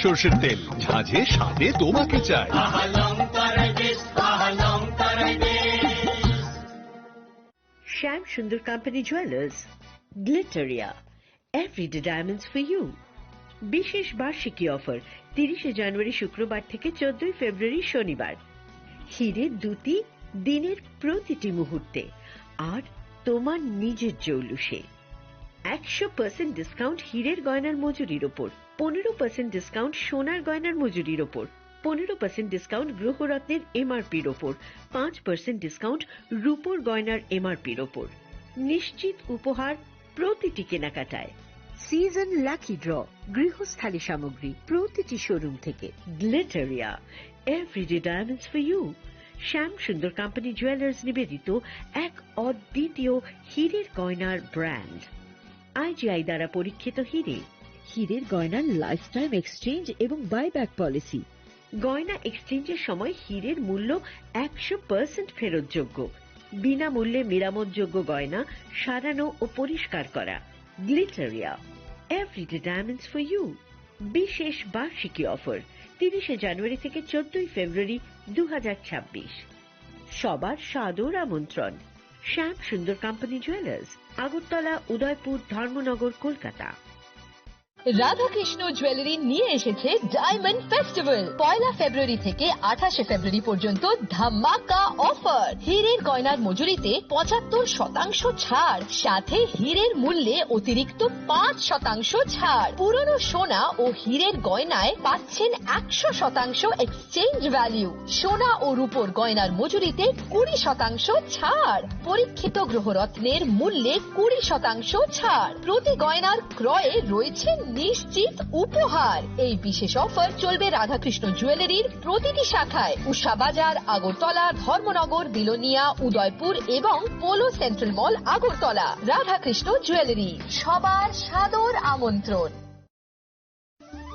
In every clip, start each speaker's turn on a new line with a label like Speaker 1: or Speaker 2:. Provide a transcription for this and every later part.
Speaker 1: সরষের তেল, ঝাঁঝে স্বাদে তোমাকে চাই।
Speaker 2: Shyam Sundar company jewellers, Glitteria, everyday diamonds for you. বিশেষ বার্ষিকী অফার 30 জানুয়ারি শুক্রবার থেকে 14 ফেব্রুয়ারি শনিবার। হিরে দুটি দিনের প্রতিটি মুহূর্তে আর তোমার নিজের জৌলুসে। 100% ডিসকাউন্ট হিরের গয়নার মজুরির ওপর, 15% ডিসকাউন্ট সোনার গয়নার মজুরির ওপর, 15% ডিসকাউন্ট গ্রহরত্নের এমআরপির ওপর, 5% ডিসকাউন্ট রূপোর গয়নার এমআরপির ওপর। নিশ্চিত উপহার প্রতিটি কেনাকাটায়। সিজন লাকি ড্র গৃহস্থালী সামগ্রী প্রতিটি শোরুম থেকে। Glitteria, everyday diamonds for you. Shyam Sundar company jewellers নিবেদিত এক অদ্বিতীয় হীরের গয়নার ব্র্যান্ড। আইজিআই দ্বারা পরীক্ষিত হিরে। হীরের গয়নার লাইফ টাইম এক্সচেঞ্জ এবং বাইব্যাক পলিসি। গয়না এক্সচেঞ্জের সময় হীরের মূল্য 100% ফেরতযোগ্য। বিনামূল্যে মেরামতযোগ্য গয়না সারানো ও পরিষ্কার করা। Glitteria, everyday diamonds for you. বিশেষ বার্ষিকী অফার 30 জানুয়ারি থেকে 14 ফেব্রুয়ারি 2026। সবার সাদর আমন্ত্রণ। শ্যাম Sundar company jewellers, Agartala, Udaipur, Dharmanagar, Kolkata.
Speaker 3: Radhakrishna jewellery নিয়ে এসেছে ডায়মন্ড ফেস্টিভ্যাল। 1 ফেব্রুয়ারি থেকে 28 ফেব্রুয়ারি পর্যন্ত ধামাকা অফার। হীরের গয়নার মজুরিতে 75% ছাড়, সাথে হীরের মূল্যে অতিরিক্ত 5% ছাড়। পুরনো সোনা ও হীরের গয়নায় পাচ্ছেন 100% এক্সচেঞ্জ ভ্যালু। সোনা ও রূপোর গয়নার মজুরিতে 20% ছাড়। পরীক্ষিত গ্রহরত্নের মূল্যে 20% ছাড়। প্রতি গয়নার ক্রয়ে রয়েছে নিশ্চিত উপহার। এই বিশেষ অফার চলবে রাধাকৃষ্ণ জুয়েলারির প্রতিটি শাখায়, উষা বাজার, আগরতলা, ধর্মনগর, বিলোনিয়া, উদয়পুর এবং পোলো সেন্ট্রাল মল, আগরতলা। রাধাকৃষ্ণ জুয়েলারি, সবার সাদর আমন্ত্রণ।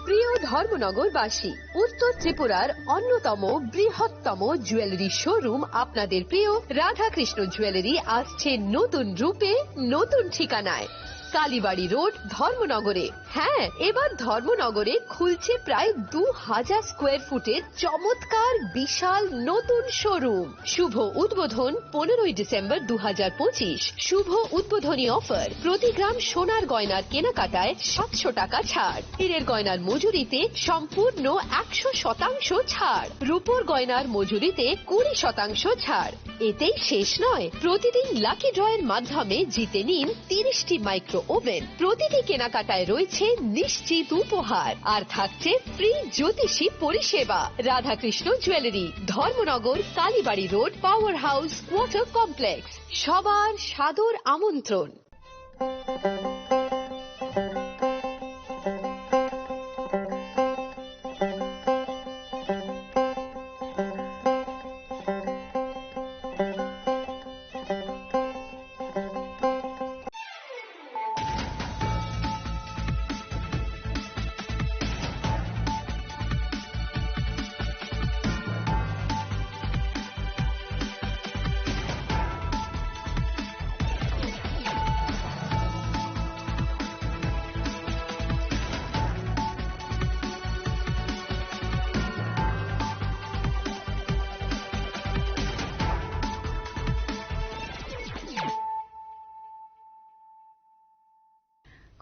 Speaker 3: প্রিয় ধর্মনগরবাসী, উত্তর ত্রিপুরার অন্যতম বৃহত্তম জুয়েলারি শোরুম আপনাদের প্রিয় রাধাকৃষ্ণ জুয়েলারি আসছে নতুন রূপে, নতুন ঠিকানায়। কালীবাড়ি রোড, ধর্মনগরে। হ্যাঁ, এবার ধর্মনগরে খুলছে প্রায় 2000 স্কোয়ার ফুটের চমৎকার বিশাল নতুন শোরুম। শুভ উদ্বোধন 15 ডিসেম্বর 2025। শুভ উদ্বোধনী অফার, প্রতি গ্রাম সোনার গয়নার কেনাকাটায় 700 টাকা ছাড়। হীরের গয়নার মজুরিতে সম্পূর্ণ 100% ছাড়। রূপোর গয়নার মজুরিতে 20% ছাড়। এতেই শেষ নয়, প্রতিদিন লাকি ড্রয়ের মাধ্যমে জিতে নিন 30টি মাইক্রো ওভেন। প্রতিটি কেনাকাটায় রয়েছে নিশ্চিত উপহার আর থাকছে ফ্রি জ্যোতিষী পরিষেবা। Radhakrishna jewellery, Dharmanagar, Kalibari road, power house, water complex. সবার সাদর আমন্ত্রণ।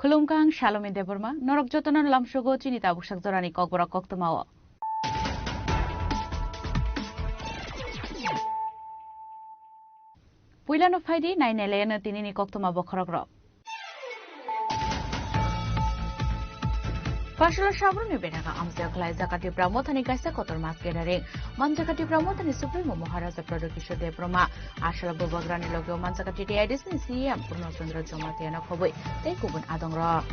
Speaker 4: Khulumkang Shalome Deborma, Norok Jotonon Lamshogo, Chinita Bushak Zorani Kokbora Koktomawa. Puilano Faidi, 9 Elena Tinini Koktoma Bokorogro. Pashala Shabruni Benaga Amzakla Zakati Pramotani Gasa Kotor Maskedare, Manjakati Pramotani Supremo Maharaja Production de Broma, Ashala Bobagrani Logo Manzakati Edison CM, Puno Sundra Jomatiana Kobe, take Kubun Adongra.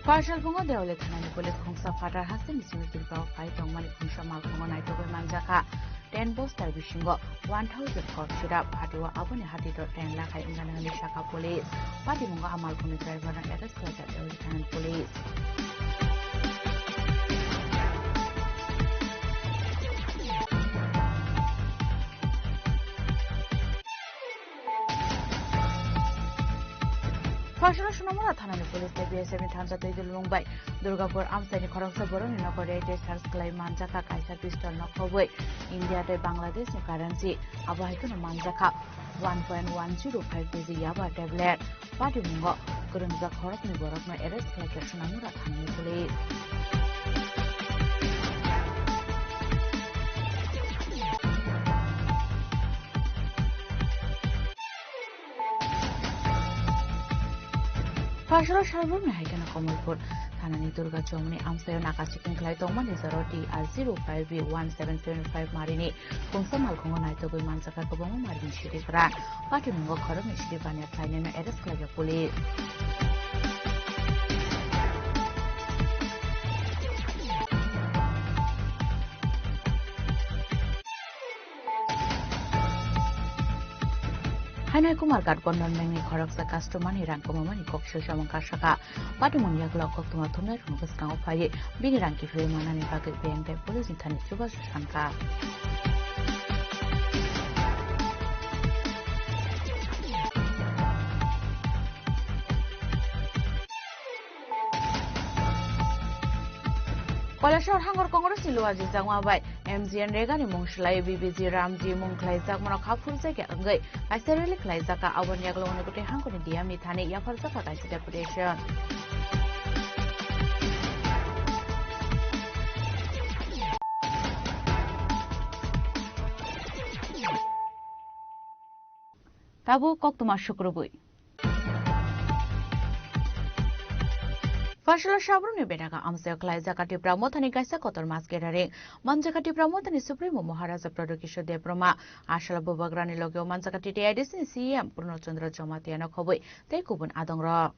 Speaker 4: Partial Bungo de Oletana Police Kongsa Fata Hassan is used to go fight on Mali Kunsha Malkongo Naito Manjaka, 10 Bosta Vishingo, 1000 Korshida, Padua, Abone Hatito, 10 Laka in the Shaka Police, Patimunga Amalkumi driver and others like the Lieutenant Police. Fashion Sonamura Tanani Police BSM Tanza Tedul Mumbai, Durgapur Amsani Koroksa Boron, Inaugurated Stars Clay Manjaka Kaisa Pistol Nokoway, India to Bangladesh currency, Abahikuna Manjaka, 1.105 kg Yaba tablet, Party Mungo, Gurunza Korokni Borokno Eres Sonamura Tanani Police. Fashion Shalom Hagan Komulpur, Tanani Durga Germany, Amsterdam, Nakasikin Clay, Toman is a roti at 05B1775 Marini, Kunsamal Kongonaito Mansaka Kobama Marin Shirifra, Patimungo Koromi Shirifania Plain and Eres Clay Police. Hanai Kumar got Gondon Many Koroksa customer Rankomani Koksho Shamakashaka, Patamonia Glock to Matuna from Vascao Paye, Big Ranky Freeman and Packet Bank, Police in Tanituba Shanka. Palashor Hangor Congress in Luazi Zangwabai, MZN Regan Mungshlai, BBC Ramji Munklai Zakmana Kapul Zaka, I said really Klaizaka, our Yaglo Hangor in Diamitani, Yapalzaka deputation. Tabu Koktuma Shukrubui. Fashion Shabruni Benaga Amsel Klaizakati Pramotani Kaisa Kotor Masquerade, Manjakati Pramotani Supremo Maharaja Production de Broma, Ashla Bubagrani Logo Manjakati Edison CM Bruno Chandra Jomatiano Kobui, Tekubun Adongra.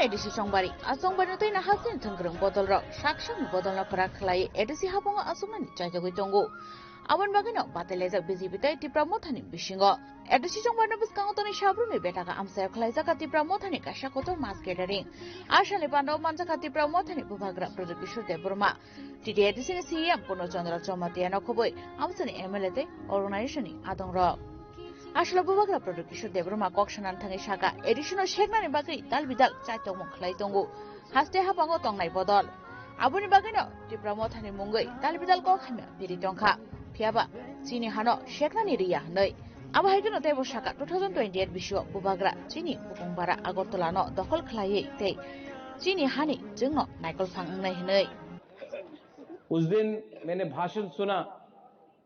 Speaker 4: Edisi Songbari, a songbari na hasin tangrum bottle rock, shakshan bottle of Raklai, Edisi Habonga Asuman, Chajawitongo. Awan Bagano, Bateleza busy with the Pramotani Bishingo. Edisi Songbari Buscantoni Shabruni Betaga Amsa Klaizaka Tipramotani, Shakoto Masquerade. Ashalipano Manzakati Pramotani Bubagra Production de Burma. Did Edison CM Puno Chandra Chomatiano Koboi, Amsani Emelete, Organization, Adon Rock. Ashla Bubagra Production de Bruma Coction and Tanishaka, additional Shagman and Bagri, Dalbidal, Chatomon Claytongo, Haste Hapango Tongai Bodol. Abuni Bagano, Tipramotani Mungay, Dalbidal Kokhamia, Piritonka, Piaba, Sini Hano, Shagnaniria, Noi. Abahagano Devo Shaka, 2028 Bishop, Bubagra, Chini, Bukumbara, Agortolano, the whole Clay, Tay, Chini Hani, Jungo, Michael Fang Nay.
Speaker 5: उस दिन मैंने भाषण सुना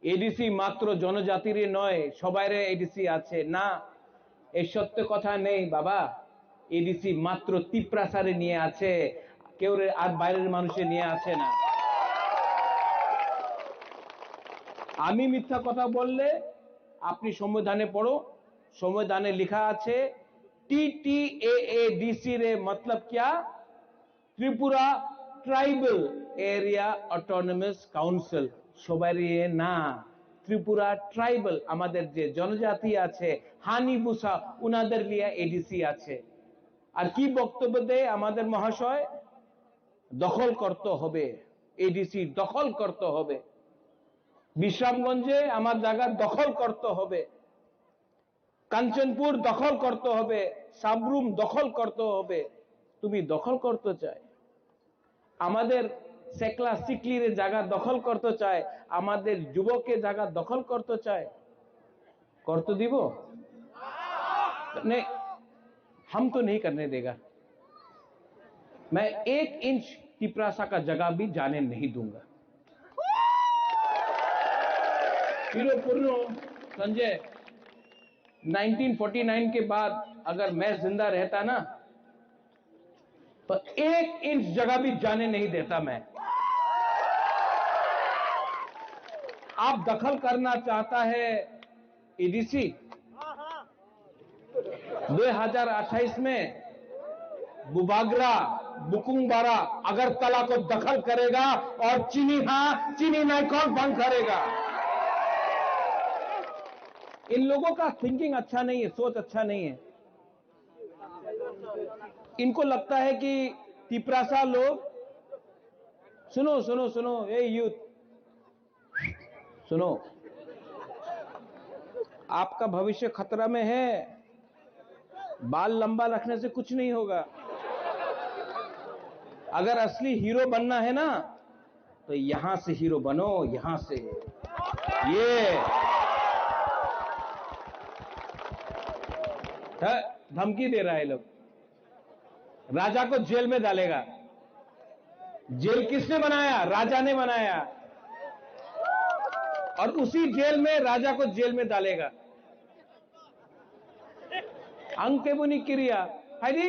Speaker 5: ADC मात्र जनजातिर नয় সবাইরে ADC আছে না এই সত্য কথা নেই বাবা এডিসি মাত্র তিপ্রাসারে নিয়ে আছে কেউ আর বাইরের মানুষে নিয়ে আছে না আমি মিথ্যা কথা বললে আপনি সংবিধানে পড়ো সংবিধানে লেখা আছে टीटीएएडीसी रे मतलब क्या Tripura tribal area autonomous council সবাইরে না ত্রিপুরা ট্রাইবাল আমাদের যে জনজাতি আছে হানিবুসা উনাদের লিয়া এডিসি আছে আর কি বক্তব্য দেয় আমাদের মহাশয় দখল করতে হবে, এডিসি দখল করতে হবে, বিশ্রামগঞ্জে আমার জায়গা দখল করতে হবে, কাঞ্চনপুর দখল করতে হবে, সাবরুম দখল করতে হবে। তুমি দখল করতে চাই, আমাদের সেকলা সিকলির জায়গা দখল করতে চায়, আমাদের যুবকের জায়গা দখল করতে চায়, করতে দিব? नहीं, हम तो नहीं करने देगा। मैं 1 इंच तिपरासा का जगह भी जाने नहीं दूंगा। पूर्ण संजय, 1949 के बाद अगर मैं जिंदा रहता ना, तो 1 इंच जगह भी जाने नहीं देता मैं। आप दखल करना चाहता है एडीसी, 2028 में बुबागरा, बुकुंगबारा, अगरतला को दखल करेगा और चीनी नहीं कौन बंद करेगा? इन लोगों का थिंकिंग अच्छा नहीं है, सोच अच्छा नहीं है। इनको लगता है कि तिपरासा लोग, सुनो सुनो सुनो, ये यूथ सुनो, आपका भविष्य खतरा में है। बाल लंबा रखने से कुछ नहीं होगा। अगर असली हीरो बनना है ना, तो यहां से हीरो बनो, यहां से। ये धमकी दे रहा है लोग, राजा को जेल में डालेगा। जेल किसने बनाया? राजा ने बनाया, और उसी जेल में राजा को जेल में डालेगा। अंकेबुनी क्रिया है जी,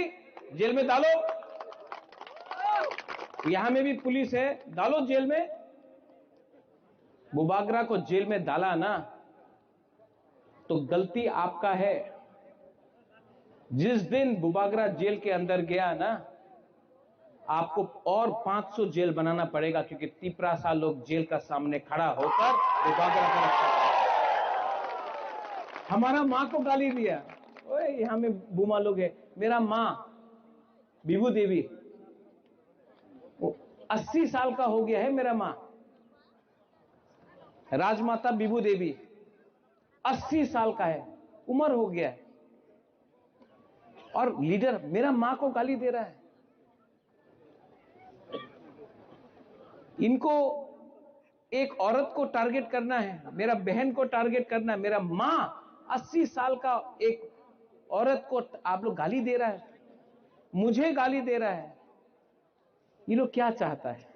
Speaker 5: जेल में डालो। यहां में भी पुलिस है, डालो जेल में। बुबागरा को जेल में डाला ना, तो गलती आपका है। जिस दिन बुबागरा जेल के अंदर गया ना, आपको और 500 जेल बनाना पड़ेगा, क्योंकि तिपरासा लोग जेल का सामने खड़ा होकर बुबागरा को रक्षा। हमारा मां को गाली दिया, ओए यहां में बुमा लोग है। मेरा मां विभू देवी, 80 साल का हो गया है मेरा मां, राजमाता विभू देवी 80 साल का है, उम्र हो गया है, और लीडर मेरा मां को गाली दे रहा है। इनको एक औरत को टारगेट करना है, मेरा बहन को टारगेट करना है, मेरा मां 80 साल का एक औरत को आप लोग गाली दे रहा है, मुझे गाली दे रहा है। ये लोग क्या चाहता है?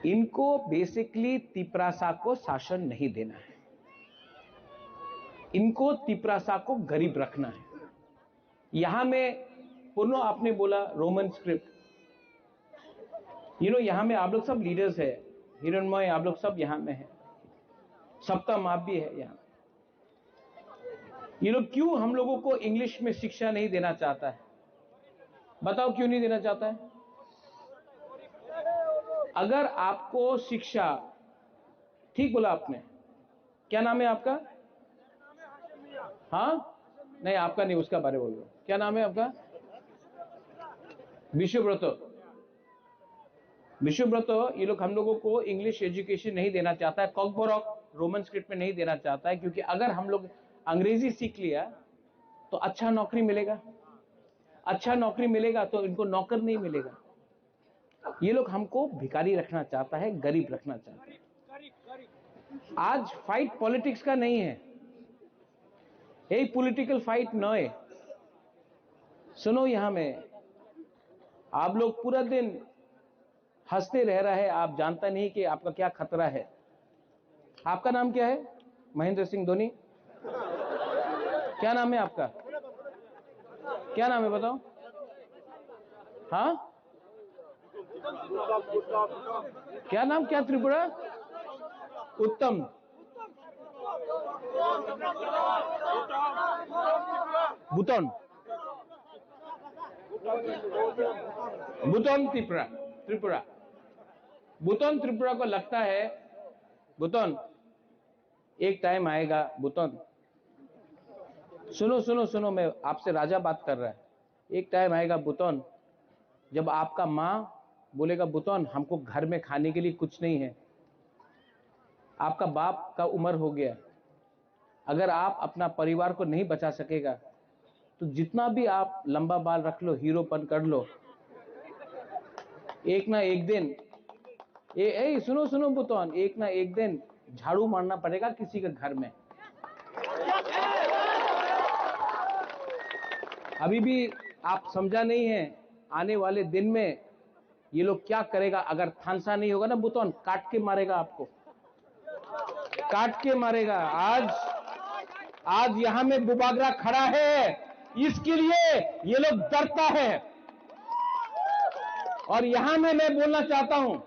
Speaker 5: इनको बेसिकली तिपरासा को शासन नहीं देना है, इनको तिपरासा को गरीब रखना है। यहां में पूर्ण आपने बोला रोमन स्क्रिप्ट, यहां में आप लोग सब लीडर्स है, हिरणमय आप लोग सब यहां में है, सप्ता माप भी है यहां। ये लोग क्यों हम लोगों को इंग्लिश में शिक्षा नहीं देना चाहता है? बताओ क्यों नहीं देना चाहता है? अगर आपको शिक्षा, ठीक बोला आपने, क्या नाम है आपका? हाँ नहीं, आपका नहीं, उसका बारे बोल रहा हूं। क्या नाम है आपका? विश्वव्रत। विश्वव्रत, ये लोग हम लोगों को इंग्लिश एजुकेशन नहीं देना चाहता है, कॉकबोरॉक रोमन स्क्रिप्ट में नहीं देना चाहता है, क्योंकि अगर हम लोग अंग्रेजी सीख लिया तो अच्छा नौकरी मिलेगा, अच्छा नौकरी मिलेगा तो इनको नौकर नहीं मिलेगा। ये लोग हमको भिखारी रखना चाहता है, गरीब रखना चाहता है। आज फाइट पॉलिटिक्स का नहीं है, यही पॉलिटिकल फाइट न है। सुनो, यहां में आप लोग पूरा दिन हंसते रह रहा है, आप जानता नहीं कि आपका क्या खतरा है। आपका नाम क्या है? महेंद्र सिंह धोनी। क्या नाम है आपका? क्या नाम है बताओ? हाँ, क्या नाम? क्या त्रिपुरा? उत्तम। बुतन, बुतन त्रिपुरा, त्रिपुरा, बुतन त्रिपुरा को लगता है, बुतन एक टाइम आएगा, बुतन सुनो सुनो सुनो, मैं आपसे राजा बात कर रहा है। एक टाइम आएगा बुतन, जब आपका माँ बोलेगा बुतौन हमको घर में खाने के लिए कुछ नहीं है, आपका बाप का उम्र हो गया, अगर आप अपना परिवार को नहीं बचा सकेगा तो जितना भी आप लंबा बाल रख लो, हीरोपन कर लो, एक ना एक दिन सुनो सुनो बुतौन, एक ना एक दिन झाड़ू मारना पड़ेगा किसी के घर में। अभी भी आप समझा नहीं है, आने वाले दिन में ये लोग क्या करेगा। अगर थानसा नहीं होगा ना बुतौन, काट के मारेगा आपको, काट के मारेगा। आज यहां में बुबागरा खड़ा है, इसके लिए ये लोग डरता है। और यहां में मैं बोलना चाहता हूं,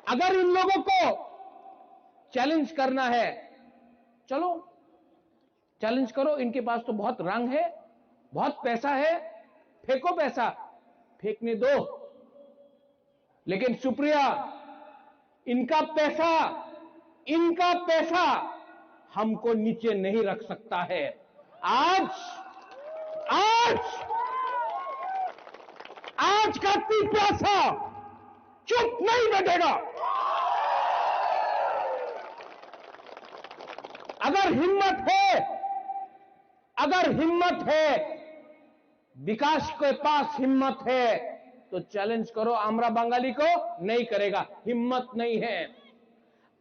Speaker 5: अगर इन लोगों को चैलेंज करना है, चलो चैलेंज करो, इनके पास तो बहुत रंग है, बहुत पैसा है, फेंको पैसा, फेंकने दो। लेकिन सुप्रिया, इनका पैसा हमको नीचे नहीं रख सकता है। आज का पैसा चुप नहीं बैठेगा। अगर हिम्मत है, विकास के पास हिम्मत है तो चैलेंज करो। आमरा बंगाली को नहीं करेगा, हिम्मत नहीं है।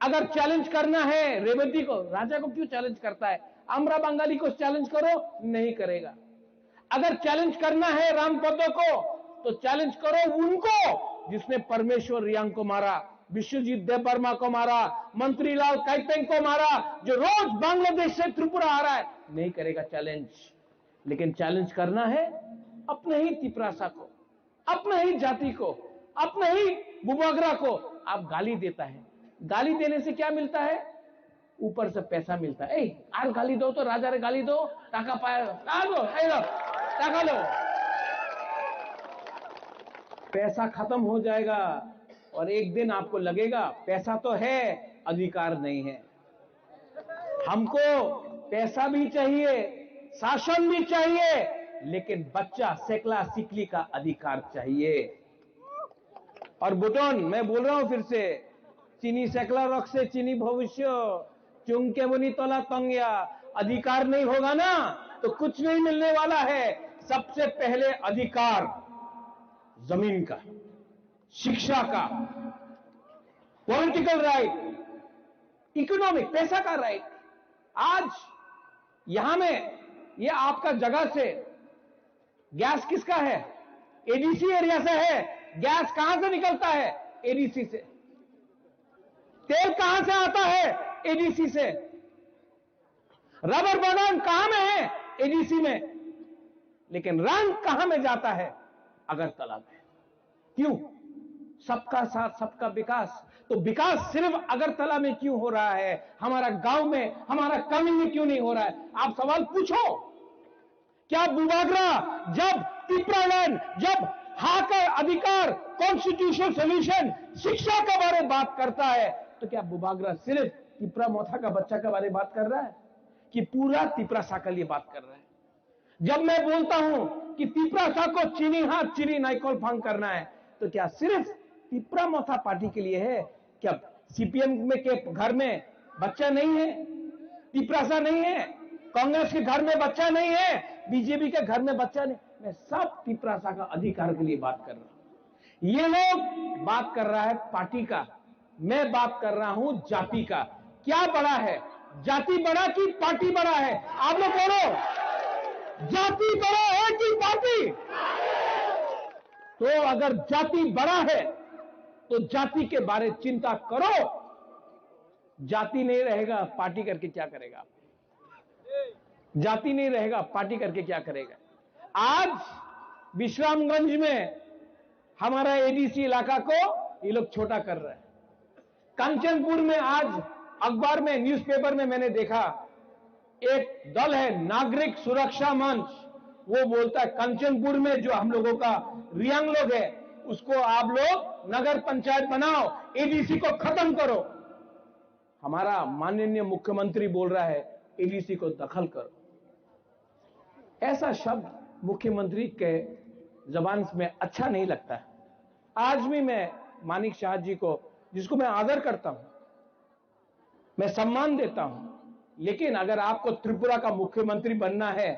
Speaker 5: अगर चैलेंज करना है रेवती को, राजा को क्यों चैलेंज करता है, आमरा बंगाली को चैलेंज करो, नहीं करेगा। अगर चैलेंज करना है रामपदो को तो चैलेंज करो उनको जिसने परमेश्वर रियांग को मारा, विश्वजीत देववर्मा को मारा, मंत्रीलाल काइतेंग को मारा, जो रोज बांग्लादेश से त्रिपुरा आ रहा है, नहीं करेगा चैलेंज। लेकिन चैलेंज करना है अपने ही तिपरासा को, अपने ही जाति को, अपने ही बुबागरा को आप गाली देता है। गाली देने से क्या मिलता है, ऊपर से पैसा मिलता है। आर गाली दो तो राजा रे गाली दो, टाका पाए, टाका लो, पैसा खत्म हो जाएगा। और एक दिन आपको लगेगा पैसा तो है, अधिकार नहीं है। हमको पैसा भी चाहिए, शासन भी चाहिए, लेकिन बच्चा सेकला सिकली का अधिकार चाहिए। और बुटोन, मैं बोल रहा हूं फिर से, चीनी सेकला रख से चीनी भविष्य, चुंके बनी तोला तंगिया। अधिकार नहीं होगा ना तो कुछ नहीं मिलने वाला है। सबसे पहले अधिकार जमीन का, शिक्षा का, पॉलिटिकल राइट, इकोनॉमिक, पैसा का राइट। आज यहां में ये आपका जगह से गैस किसका है, एडीसी एरिया से है। गैस कहां से निकलता है, एडीसी से। तेल कहां से आता है, एडीसी से। रबर बागान कहां में है, एडीसी में। लेकिन रंग कहां में जाता है, अगरतला में। क्यों? सबका साथ सबका विकास। तो विकास सिर्फ अगरतला में क्यों हो रहा है, हमारा गांव में, हमारा कमी में क्यों नहीं हो रहा है? आप सवाल पूछो। क्या बुबागरा जब तिपरालैंड, जब हाकर अधिकार, कॉन्स्टिट्यूशनल सोल्यूशन, शिक्षा के बारे में बात करता है, तो क्या बुबागरा सिर्फ तिपरा मोथा का बच्चा के बारे में बात कर रहा है कि पूरा तिपरासा के लिए बात कर रहा है? जब मैं बोलता हूं कि तिपरासा को चीनी हाथ चीनी नाइकोल फांग करना है, तो क्या सिर्फ तिपरा मोथा पार्टी के लिए है? क्या सीपीएम में के घर में बच्चा नहीं है, तिपरासा नहीं है, कांग्रेस के घर में बच्चा नहीं है, बीजेपी के घर में बच्चा नहीं? मैं सब तिपरासा का अधिकार के लिए बात कर रहा हूं। ये लोग बात कर रहा है पार्टी का, मैं बात कर रहा हूं जाति का। क्या बड़ा है, जाति बड़ा कि पार्टी बड़ा है? आप लोग बोलो, जाति बड़ा है कि पार्टी? तो अगर जाति बड़ा है तो जाति के बारे चिंता करो। जाति नहीं रहेगा, पार्टी करके क्या करेगा? जाति नहीं रहेगा, पार्टी करके क्या करेगा? आज विश्रामगंज में हमारा एडीसी इलाका को ये लोग छोटा कर रहे हैं। कंचनपुर में आज अखबार में, न्यूज़पेपर में मैंने देखा, एक दल है नागरिक सुरक्षा मंच, वो बोलता है कंचनपुर में जो हम लोगों का रियांग लोग है, उसको आप लोग नगर पंचायत बनाओ, एडीसी को खत्म करो। हमारा माननीय मुख्यमंत्री बोल रहा है एडीसी को दखल करो। ऐसा शब्द मुख्यमंत्री के जबान में अच्छा नहीं लगता है। आज भी मैं मानिक शाह जी को, जिसको मैं आदर करता हूं, मैं सम्मान देता हूं, लेकिन अगर आपको त्रिपुरा का मुख्यमंत्री बनना है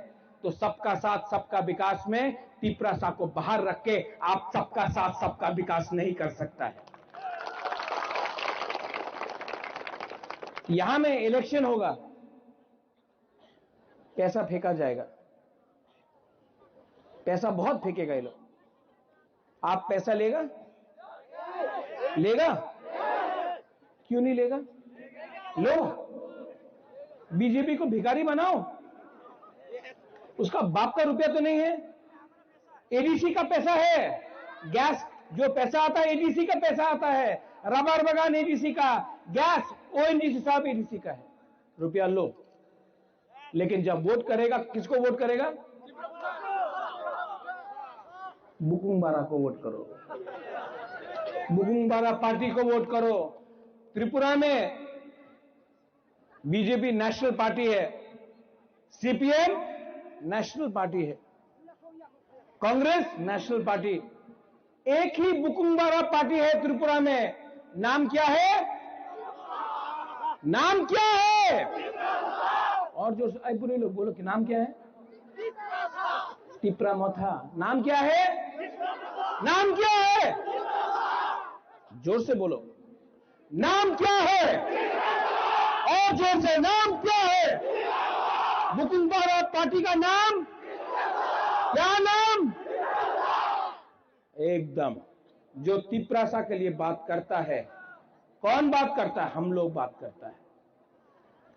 Speaker 5: तो सबका साथ सबका विकास में तिपरासा को बाहर रख के आप सबका साथ सबका विकास नहीं कर सकता है। यहां में इलेक्शन होगा, पैसा फेंका जाएगा, पैसा बहुत फेंकेगा ये लोग। आप पैसा लेगा? क्यों नहीं लेगा? लो, बीजेपी को भिखारी बनाओ। उसका बाप का रुपया तो नहीं है, एडीसी का पैसा है। गैस जो पैसा आता है एडीसी का पैसा आता है, रबर बगान एडीसी का, गैस ओएनजीसी साहब एडीसी का है। रुपया लो, लेकिन जब वोट करेगा, किसको वोट करेगा? बुकुंबारा को वोट करो, बुकुंबारा पार्टी को वोट करो। त्रिपुरा में बीजेपी नेशनल पार्टी है, सीपीएम नेशनल पार्टी है, कांग्रेस नेशनल पार्टी। एक ही बुकुंबारा पार्टी है त्रिपुरा में। नाम क्या है? नाम क्या है? और जो पूरे लोग बोलो कि नाम क्या है? तिपरामोथा। नाम क्या है? नाम क्या है? जोर से बोलो, नाम क्या है? और जोर से, नाम क्या है? बुकुंबारा पार्टी का नाम क्या? नाम एकदम जो तिपरासा के लिए बात करता है। कौन बात करता है? हम लोग बात करता है।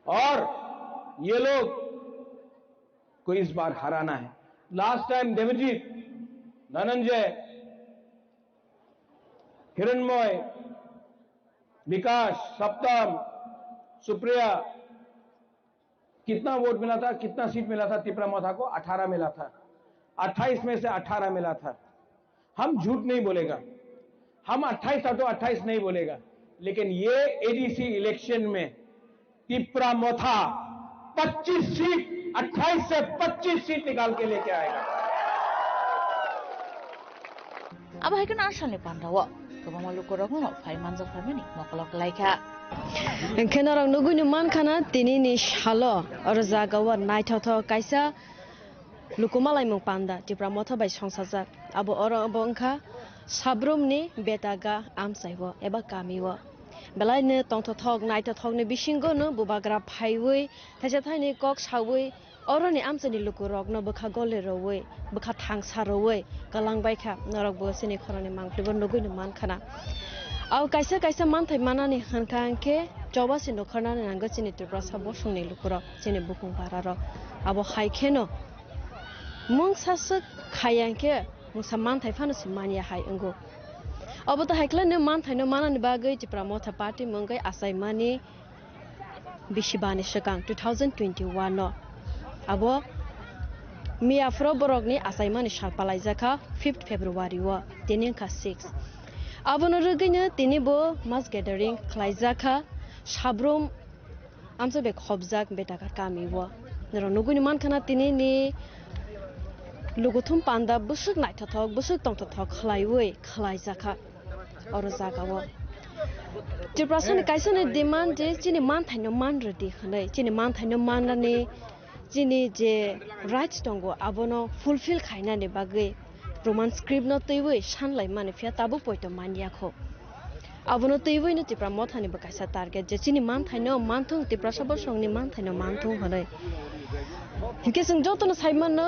Speaker 5: और ये लोग को इस बार हराना है। लास्ट टाइम देवजीत, धनंजय, हिरणमय, विकास, सप्तम, सुप्रिया, कितना वोट मिला था? कितना सीट मिला था तिपरामोथा को? 18 मिला था। 28 में से 18 मिला था। हम झूठ नहीं बोलेगा, हम 28 था तो 28 नहीं बोलेगा, लेकिन ये एडीसी इलेक्शन में तिपरामोथा 25 सीट, 28 से 25 सीट निकाल के लेके आएगा।
Speaker 4: अब हाइकन आशा पांडाव गोबां लोग रंग फाइ मानजा फाइमानि मकलक लाइका
Speaker 6: खेनारं नुगुनि मानखाना तिनि सालो और जागाव नायथाथ कायसा लुकुमालाय मं पान्दा तिपरामोथा बाय संसाजा अब और अंखा साब्रुमनि बेटागा आमसाइव एबा कामिव बेलायनो तंथथक नायथाथकनि बिसिंगनो बुबाग्रा फाइवै थाइसे थाइनै कक सावै अरनि आमसानि लुकुरकनो बखा गलेरवै बखा थांसारवै गलांबायखा नरकबो सिनि खरानि मांफ्लिबो नुगुनि मानखाना आव कायसा कायसा मानथाय मानानि हानखांके चौबासि नखरनानि नांगो सिनि त्रिपुरासा बसंनि लुकुरक सिनि बुकुंबारार अब हायखेनो मुंसासो खायांके मुंसा मानथाय फानोसि मानिया हाय अंगो अब त हायख्लानो मानथायनो मानानि बागै तिपरामोथा पार्टी मंगै आसायमानि बिसिबानि सिगां 2021 न अब मियाफ्रो बरकनि आसायमानि सालपालायजाखा 5 फेब्रुवारि व दिनखा 6 आबनो रगैनो तिनिबो मास गेदारिं खलायजाखा साब्रुम आमसे बे खबजाक बेटाका कामिव नर नुगुनि मानखाना तिनिनि लुगुथुम पान्दा बुसुक नायथाथक बुसुक तंथाथक खलायवै खलायजाखा और जागाव त्रिपुरासानि कायसानि डिमान्ड जे चिनि मानथायनो मानरदि खनै चिनि मानथायनो माननानि चिनि जे राइट्स दंगो आबनो फुलफिल खायनानि बागै रोमान स्क्रिप्ट न तैवै सानलाय माने फिया ताबु पयतो मानियाखौ आबनो तैवैनो तिपरामोथानि बकायसा टारगेट जे चिनि मानथायनो मानथुं तिपरासा बसंनि मानथायनो मानथुं हनै हिके जों जतनो साइमानो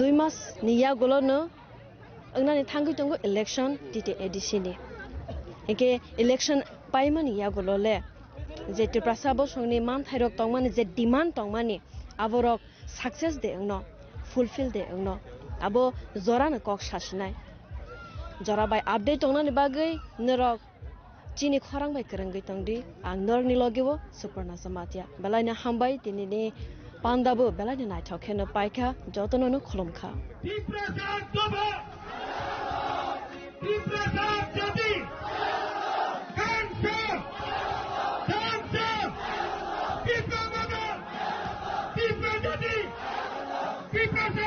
Speaker 6: 2 मास निया गलोनो अंगनानि थांगै दंगो इलेक्शन टिटे एडीसी नि हिके इलेक्शन पाइमानि या गलोले जे तिपरासा बसंनि मानथायरक तंमानि जे डिमान्ड तंमानि आबरक सक्सेस दे अंगनो फुलफिल दे अंगनो आबो जरानो कक सासिनाय जरा बाय अपडेट तंनानि बागै नरक चिनि खरां बाय करंगै तंदि आं नरनि लगेवो सुपर्णा समातिया बेलायनो हामबाय दिनैनि पान्दाबो बेलायनो नायथावखेनो पाइखा जतननो खुलुमखा
Speaker 7: Keep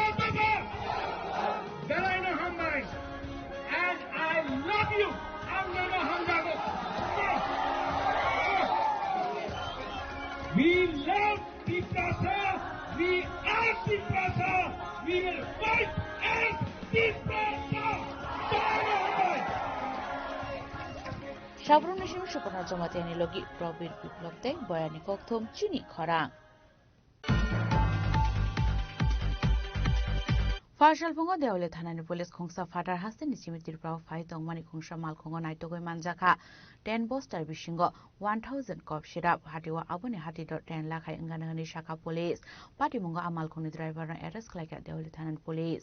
Speaker 7: Prasa. We are the Prasa. We will fight as the Prasa.
Speaker 4: সাবরণ নিশিম Suparna জমাতিয়ানি লগি প্রবীর বিপ্লবতে বয়ানি ককথম চিনি খরা ফারসালফঙ্গ দেওয়ালে থানানি পুলিশ খংসা ফাটার হাসতে নিচিমিতির প্রাও ফাই তংমানি খংসা মালখঙ্গ নাইতগৈ মানজাখা 10 বস্তার বিশিঙ্গ 1000 কপ সিরাপ হাটিওয়া আবনি হাটিদ 10 লাখাই ইংগানহানি শাখা পুলিশ পাটিমঙ্গ আমালখনি ড্রাইভার অ্যারেস্ট খালাইকা দেওয়ালে থানানি পুলিশ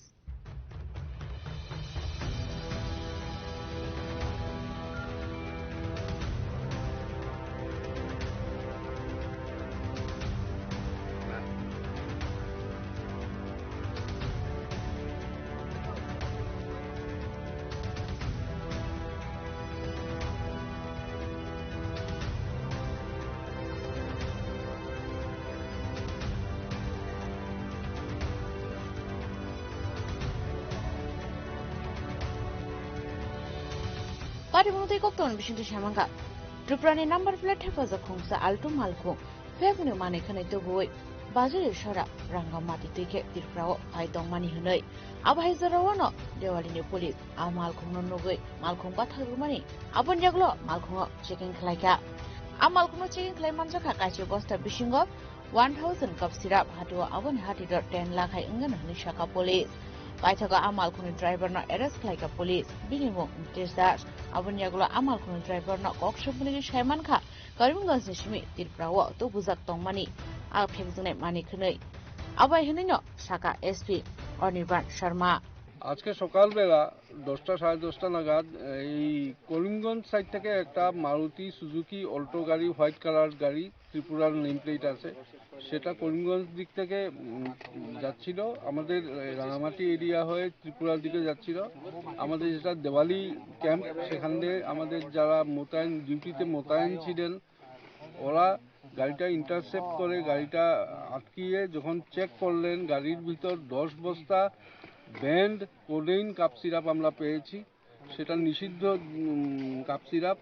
Speaker 4: পাটিমঙ্গতে ককতন বিশিষ্ট শ্যামাঙ্গা ত্রিপুরানি নাম্বার প্লেট হেফাজত খংসা আলটু মালখুং ফেবনি মানে খানাই তো বই বাজারের সরা রাঙ্গা মাটি থেকে ত্রিপুরাও ফাই তংমানি হনৈ আবাই জরাওয়ানো দেওয়ালিনি পুলিশ আ মালখুং নগৈ মালখুং বাথাগুমানি আবন জাগলো মালখুং চেকিং খালাইকা আ মালখুং চেকিং খালাই মানজাখা কাইছে বস্তা বিশিঙ্গ 1000 কাপ সিরাপ হাটিওয়া আবন হাটিদ 10 লাখাই ইংগানহানি শাখা পুলিশ পাইথাগা আমালখনি ড্রাইভার না অ্যারেস্ট খালাইকা পুলিশ বিনিমো নিতেশ দাস আবনিয়াগুলো আমালখনি ড্রাইভার না ককসবনি সাইমান খা করিমগঞ্জ সিমি ত্রিপুরাও তো বুজাক তংমানি আ ফেকজনে মানি খनै আবাই হনৈন শাখা এসপি অনির্বাণ শর্মা
Speaker 8: আজকে সকালবেলা 10টা 10:30 নাগাদ এই করিমগঞ্জ সাইড থেকে একটা মারুতি সুজুকি অল্টো গাড়ি হোয়াইট কালার গাড়ি ত্রিপুরার নেম প্লেট আছে সেটা করিমগঞ্জ দিক থেকে যাচ্ছিল আমাদের রাঙামাটি এরিয়া হয়ে ত্রিপুরার দিকে যাচ্ছিল আমাদের যেটা দেওয়ালি ক্যাম্প সেখানে আমাদের যারা মোতায়েন ডিউটিতে মোতায়েন ছিলেন ওরা গাড়িটা ইন্টারসেপ্ট করে গাড়িটা আটকিয়ে যখন চেক করলেন গাড়ির ভিতর 10 বস্তা ব্যান্ড কোডেইন কাপ সিরাপ আমরা পেয়েছি সেটা নিষিদ্ধ cough syrup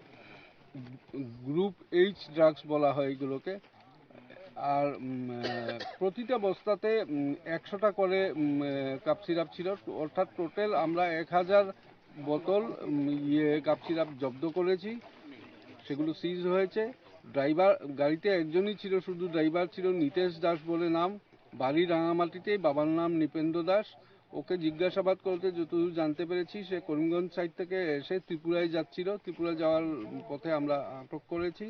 Speaker 8: group H drugs বলা হয় এগুলোকে আর প্রতিটা বস্তাতে 100টা করে কাপ সিরাপ ছিল অর্থাৎ টোটাল আমরা 1000 বোতল কাপ সিরাপ জব্দ করেছি সেগুলো সিজ হয়েছে ড্রাইভার গাড়িতে একজনই ছিল শুধু ড্রাইভার ছিল নিতেশ দাস বলে নাম বাড়ি রাঙামাটিতে বাবার নাম নিপেন্দ্র দাস ওকে জিজ্ঞাসাবাদ করতে যতদূর জানতে পেরেছি সে করিমগঞ্জ সাইড থেকে এসে ত্রিপুরায় যাচ্ছিল ত্রিপুরা যাওয়ার পথে আমরা আটক করেছি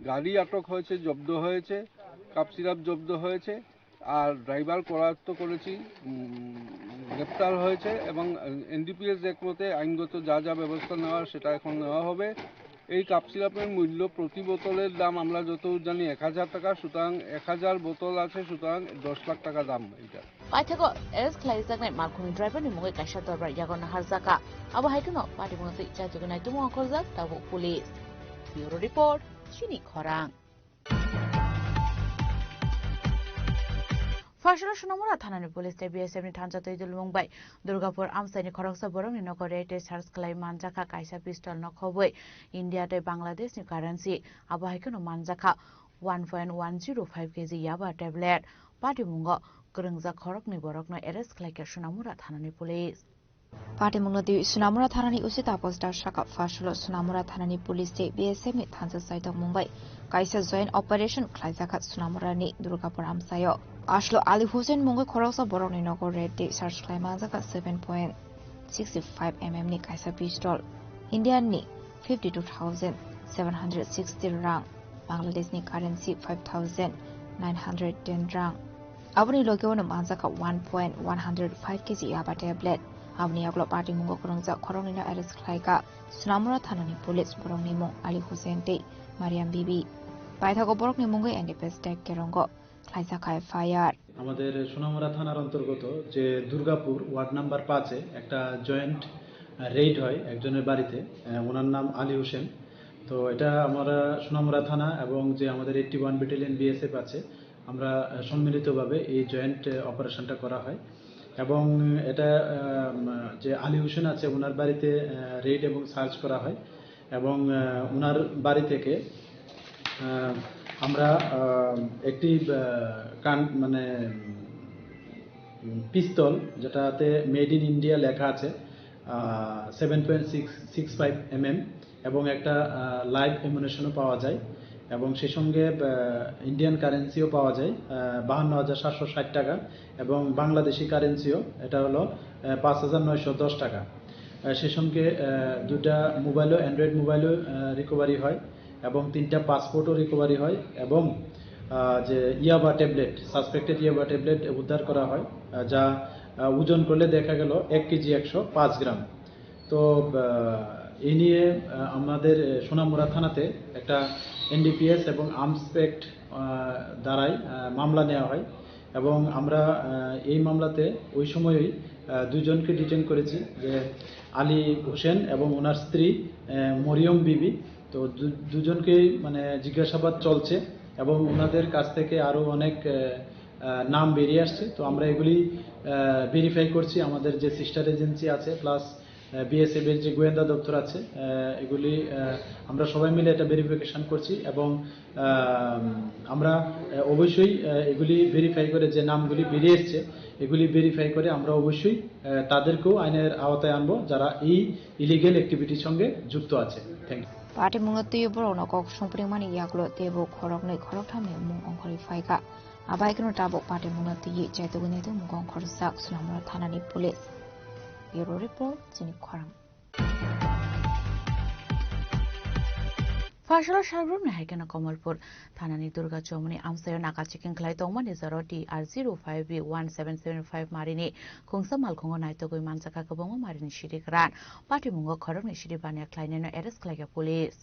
Speaker 8: গাড়ি আটক হয়েছে জব্দ হয়েছে কাপ সিরাপ জব্দ হয়েছে আর ড্রাইভার করায়ত্ত করেছি গ্রেপ্তার হয়েছে এবং এনডিপিএস অ্যাক্ট মতে আইনগত যা যা ব্যবস্থা নেওয়ার সেটা এখন নেওয়া হবে এই কাপ সিরাপের মূল্য প্রতি বোতলের দাম আমরা যতদূর জানি 1000 টাকা সুতরাং 1000 বোতল আছে সুতরাং 10 লাখ টাকা দাম এটা
Speaker 4: পাইথাগো এস খালাইজাকনাই মালখুনি ড্রাইভারনি মুগৈ কাইসা দরবার ইয়াগনা হারজাকা আবো হাইতুনো পাটিমঙ্গতে জাজগনাই তুমো অকরজাক তাবো পুলিশ ব্যুরো রিপোর্ট চিনি খরাং ফারসাল সোনামুরা থানানি পুলিশ বিএসএফ नि थानजातै दुलमुंबाय दुर्गापुर आमसाइनि खरंसा बरंनि नगरे टे सार्च खालाय मानजाखा काइसा पिस्तल नखबै इंडिया टे बांग्लादेशनि कारेन्सि आबाहायखनो मानजाखा 1.105 केजि याबा टेबलेट पाटिमुंग गोरोंजा खरकनि बरकनो एरेस्ट खालायका सोनामुरा थानानि पुलिस
Speaker 9: पाटिमुंगदि सोनामुरा थानानि उसिता पोस्टार शाखा फारसाल सोनामुरा थानानि पुलिस टे बिएसएफ नि थानजा साइद मुंबाई काइसा जॉइंट ऑपरेशन खालायजाखा सोनामुरानि दुर्गापुर आमसायो आशलो आली हुसैन मुंगै खरौसा बरंनि नगर रेड सार्च खालायमाजाखा 7.65 mm नि काइसा पिस्तल इंडियान नि 52,760 रां बांग्लादेश नि कारेन्सि 5,910 रां आबनि लोगेवनो माजाखा 1.105 केजि याबा टेबलेट आबनि आगलो पार्टी मुंगो खरंजा खरंनिनो अरेस्ट खालायका सोनामुरा थानानि पुलिस बरंनि मुं आली हुसैन टे मारियाम बिबि पाइथागो बरकनि मुंगै एनडीपीएस टैग केरंगो
Speaker 10: আমাদের সোনামুরা থানার অন্তর্গত যে দুর্গাপুর ওয়ার্ড নাম্বার 5 এ একটা জয়েন্ট রেড হয় একজনের বাড়িতে ওনার নাম আলী হোসেন তো এটা আমরা সোনামুরা থানা এবং যে আমাদের 81 ব্যাটালিয়ন বিএসএফ আছে আমরা সম্মিলিতভাবে এই জয়েন্ট অপারেশনটা করা হয় এবং এটা যে আলী হোসেন আছে ওনার বাড়িতে রেড এবং সার্চ করা হয় এবং ওনার বাড়ি থেকে আমরা একটি মানে পিস্তল, যেটাতে মেড ইন ইন্ডিয়া লেখা আছে, 7.65 mm, এবং একটা লাইভ অ্যামুনিশনও পাওয়া যায়, এবং সেই সঙ্গে ইন্ডিয়ান কারেন্সিও পাওয়া যায় 52,760 টাকা, এবং বাংলাদেশি কারেন্সিও এটা হলো 5,910 টাকা। সেই সঙ্গে 2টা মোবাইলও, অ্যান্ড্রয়েড মোবাইলও রিকভারি হয়, এবং 3টা পাসপোর্টও রিকভারি হয়, এবং যে ইয়াবা ট্যাবলেট, সাসপেক্টেড ইয়াবা ট্যাবলেট উদ্ধার করা হয়, যা ওজন করলে দেখা গেল 1 কেজি 105 গ্রাম। তো এই নিয়ে আমাদের সোনামুড়া থানাতে একটা NDPS এবং আর্মস অ্যাক্ট দ্বারাই মামলা নেওয়া হয়, এবং আমরা এই মামলাতে ওই সময়ই 2জনকে ডিটেইন করেছি, যে আলী হোসেন এবং ওনার স্ত্রী মরিয়ম বিবি। তো 2জনকেই মানে জিজ্ঞাসাবাদ চলছে, এবং ওনাদের কাছ থেকে আরও অনেক নাম বেরিয়ে আসছে। তো আমরা এগুলি ভেরিফাই করছি, আমাদের যে সিস্টার এজেন্সি আছে প্লাস BSF এর যে গোয়েন্দা দপ্তর আছে, এগুলি আমরা সবাই মিলে এটা ভেরিফিকেশন করছি, এবং আমরা অবশ্যই এগুলি ভেরিফাই করে যে নামগুলি বেরিয়ে এসছে এগুলি ভেরিফাই করে আমরা অবশ্যই তাদেরকেও আইনের আওতায় আনবো যারা এই ইলিগেল অ্যাক্টিভিটির সঙ্গে যুক্ত আছে। Thank you.
Speaker 9: পার্টি মুংতি বড় নকক সংপ্রিমানি ইয়াগুলো দেব খরকনে খরকথামে মুং অংখরি ফাইকা আবাইকনো টাবক পার্টি মুংতি চাইতগুনে তো মুং খরসাক সোনামুড়া থানানি পুলিশ। ব্যুরো রিপোর্ট জিনিক খরাং। ফাশলা সাবরুম নাহাইকেনা কমলপুর থানানি দুর্গা চৌমনি আমসায় নাকা চিকেন খাই তংমানি জারো TR05B1775 মারিনি খুংসা মালখঙ্গ নাইতগৈ মানজাকা গবং মারিনি সিরি গ্রান পাটি মুঙ্গ খরংনি সিরি বানিয়া খ্লাইনেনো এরেস্ট খাইগা পুলিশ।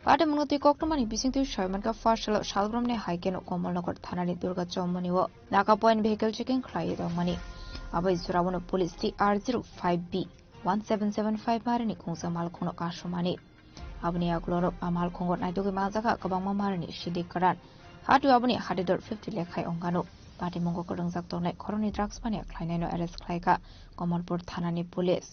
Speaker 9: পাটে মুনতি কক্টমানি বিসিংতু শয়মানকা ফাশলা শালগ্রামনে হাইকেন কমলনগর থানানি দুর্গা চৌমনিও নাকা পয়েন্ট ভেহিকল চেকিং খাই দংমানি আবাই জুরাবন পুলিশ TR05B1775 মারিনি খুংসা মালখঙ্গ কাশমানি আবনি আগলর মালখঙ্গ নাইতগৈ মাজাকা গবাংমা মারিনি সিদিকরান হাটু আবনি হাটিদর 50 লেখাই অঙ্গানো পাটি মঙ্গ করংজাক তংনাই খরনি ড্রাগস পানিয়া খ্লাইনাইনো এরেস্ট খ্লাইকা কমলপুর থানানি পুলিশ।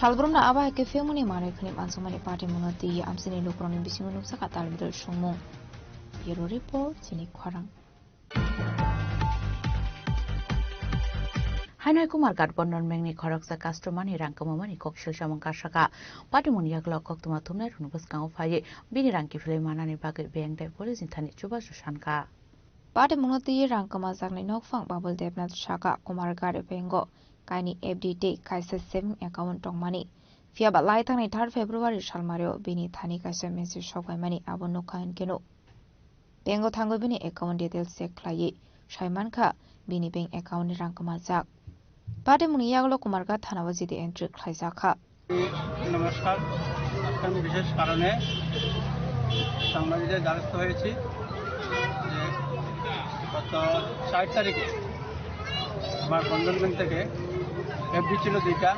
Speaker 9: শালগ্রামনা আবা একে ফেমনি মারেখনি মানসমানি পার্টি মুনতি আমসিনি লোকরনি বিসিং নুকসাকা তালবিদর সুমুং। ব্যুরো রিপোর্ট জিনিক খরাং। হাইনাই কুমার গাটবন্নন মেংনি খরকসা কাস্টমানি রাংকামানি ককশিল সামংকা শাখা পাটিমুনিয়া গ্লক কক্তমা থুমনাই রুনুবসকাও ফায়ে বিনি রাংকি ফিলে মানানি বাগে বেংদাই পুলিশ জিনথানি চুবা সুশানকা পাটি মুনতি রাংকামা জাগনি নকফাং বাবুল দেবনাথ শাখা কুমার গাড়ে বেঙ্গো কাইনি FDT কাইসা সেভিং অ্যাকাউন্ট টংমানি ফিয়াবা লাইথাংনি 3 ফেব্রুয়ারি সালমারেও বিনি থানি কাইসা মেসেজ সগাইমানি আবন্ন কাইন কেনো বেঙ্গো থাঙ্গো বিনি অ্যাকাউন্ট ডিটেইলস চেক খ্লাইয়ে সাইমানখা বিনি বেং অ্যাকাউন্টনি রাংকামা জাগ পাটি মুনিয়াগলো কুমারগা থানাবাজিতে এন্ট্রি খ্লাইজাখা।
Speaker 11: নমস্কার, আমি বিশেষ কারণে সাংবাদিকদের দ্বারস্থ হয়েছি যে গত 4 তারিখে আমার বন্ধন ব্যাংক থেকে এফডি ছিল 2টা,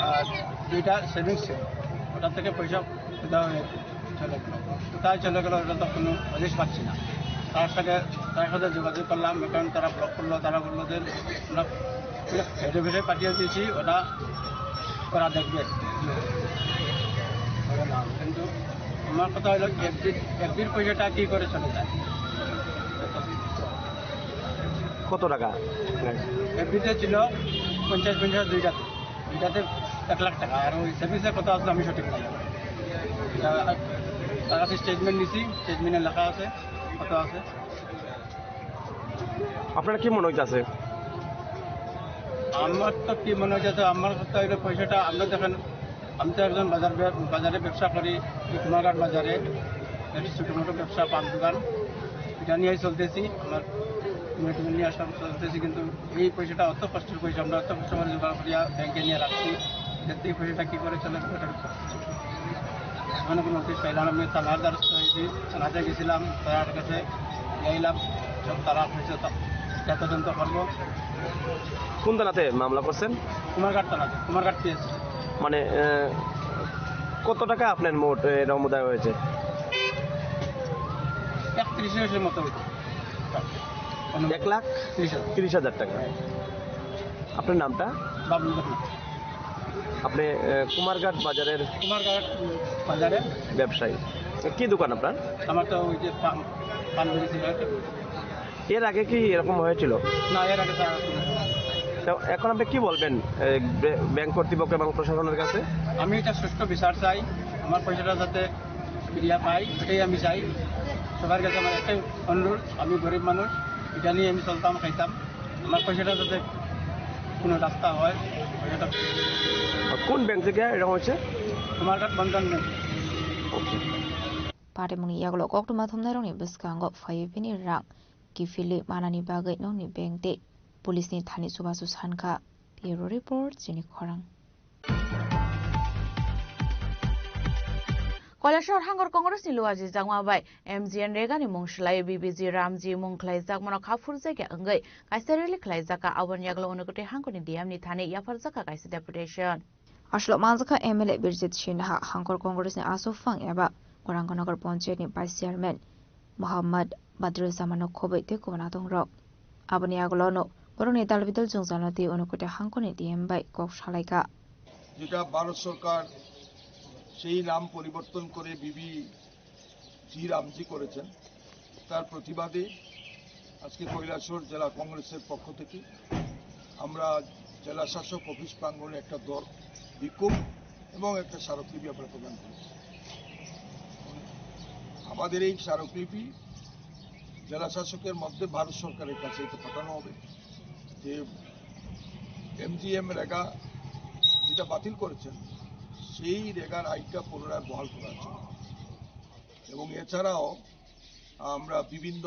Speaker 11: আর 2টা সেভিংস, ওটার থেকে পয়সা দেওয়া হয়ে চলে গেল। কোথায় চলে গেল ওটা তো কোনো হদিশ পাচ্ছি না। তার সাথে যোগাযোগ করলাম, এখন তারা ব্লক করলো। তারা বললো যে আমরা হেডে ফেডে পাঠিয়ে দিয়েছি, ওরা দেখবে। কিন্তু আমার কথা হলো এফডির পয়সাটা কী করে চলে যায়?
Speaker 12: কত টাকা?
Speaker 11: এফডিতে ছিল 50 দুইটাতে 1 লাখ টাকা, আর ওই সেভিংসে কত আসলে আমি সঠিক পাবো। তার কাছে স্টেটমেন্ট নিছি, স্টেটমেন্টে লেখা আছে কত আছে।
Speaker 12: আপনার কি মনে হইতেছে?
Speaker 11: আমার তো কি মনে হচ্ছে, আমার কথা হলো পয়সাটা আমরা দেখেন, আমি তো একজন বাজারে ব্যবসা করি, কুমারঘাট বাজারে ছোটো মোটো ব্যবসা, পান দোকান, এটা নিয়েই চলতেছি। আমার নিয়ে আসা চলতেছি, কিন্তু এই পয়সাটা অত কষ্টের পয়সা, আমরা অত কষ্ট করে জোগাড় করিয়া ব্যাংকে নিয়ে রাখছি, যাতে এই পয়সাটা কী করে চলে ওখানে কোনো নোটিশ পাইলাম। আমি থানার দ্বারস্থ হয়েছি, থানাতে গেছিলাম, তার কাছে এলাম, সব তারা হয়েছে তদন্ত করবো।
Speaker 12: কোন থানাতে মামলা করছেন?
Speaker 11: কুমারঘাট থানাতে, কুমারঘাট পিএস।
Speaker 12: মানে কত টাকা আপনার মোট রমদায় হয়েছে?
Speaker 11: 31,000 মতো হয়েছে।
Speaker 12: 1,30,000 টাকা। আপনার নামটা?
Speaker 11: বাবুল দেবনাথ।
Speaker 12: আপনি কুমারঘাট বাজারের ব্যবসায়ী। কি দোকান আপনার?
Speaker 11: আমার তো ওই যে পান বেরি সিগারেট।
Speaker 12: এর আগে কি এরকম হয়েছিল?
Speaker 11: না, এর আগে
Speaker 12: এখন আপনি কি বলবেন ব্যাংক কর্তৃপক্ষ এবং প্রশাসনের কাছে?
Speaker 11: আমি এটা সুষ্ঠু বিচার চাই, আমার পয়সাটা যাতে ফিরিয়া পাই, এটাই আমি চাই। সবার কাছে আমার একটাই অনুরোধ, আমি গরিব মানুষ, এটা নিয়ে আমি চলতাম, খাইতাম। আমার পয়সাটা যাতে কোনো রাস্তা হয়, পয়সাটা।
Speaker 12: কোন ব্যাংক থেকে এরকম হচ্ছে?
Speaker 11: কুমারঘাট বন্ধন bank.
Speaker 9: Parimuni yaglo koktuma thomnairong ni biskango fayebini rang kifili manani bagai nongni bengte police ni thani subasu sanka bureau report jini khorang.
Speaker 4: Kailashahar হাঙ্গর Congress ni luaji jangwabai MGN rega ni mungslai BBG Ramji mungklai jakmano khafur jaga angai kaisa rally khlai jaka abon yaglo onukote hangkoni DM ni thani yafar jaka kaisa deputation.
Speaker 9: Ashlo manjaka MLA Birjit Shinha hankor congress ni asofang eba Koranganagar Panchayat ni Vice Chairman Muhammad Badrul Zamano Khobai te kona dongrok aboni aglono boroni dalbidal jungjanati onukote hangkoni DM bai kok shalaika
Speaker 13: যেটা ভারত সরকার সেই নাম পরিবর্তন করে বিবি জি রামজি করেছেন, তার প্রতিবাদে আজকে কৈলাসহর জেলা কংগ্রেসের পক্ষ থেকে আমরা জেলা শাসক অফিস প্রাঙ্গণে একটা দল বিক্ষোভ এবং একটা স্মারকলিপি আমরা প্রদান করেছি। আমাদের এই স্মারকলিপি জেলা শাসকের মধ্যে ভারত সরকারের কাছে এটা পাঠানো হবে যে MGM রেগা যেটা বাতিল করেছেন সেই রেগার আইনটা পুনরায় বহাল করা আছে। এবং এছাড়াও আমরা বিভিন্ন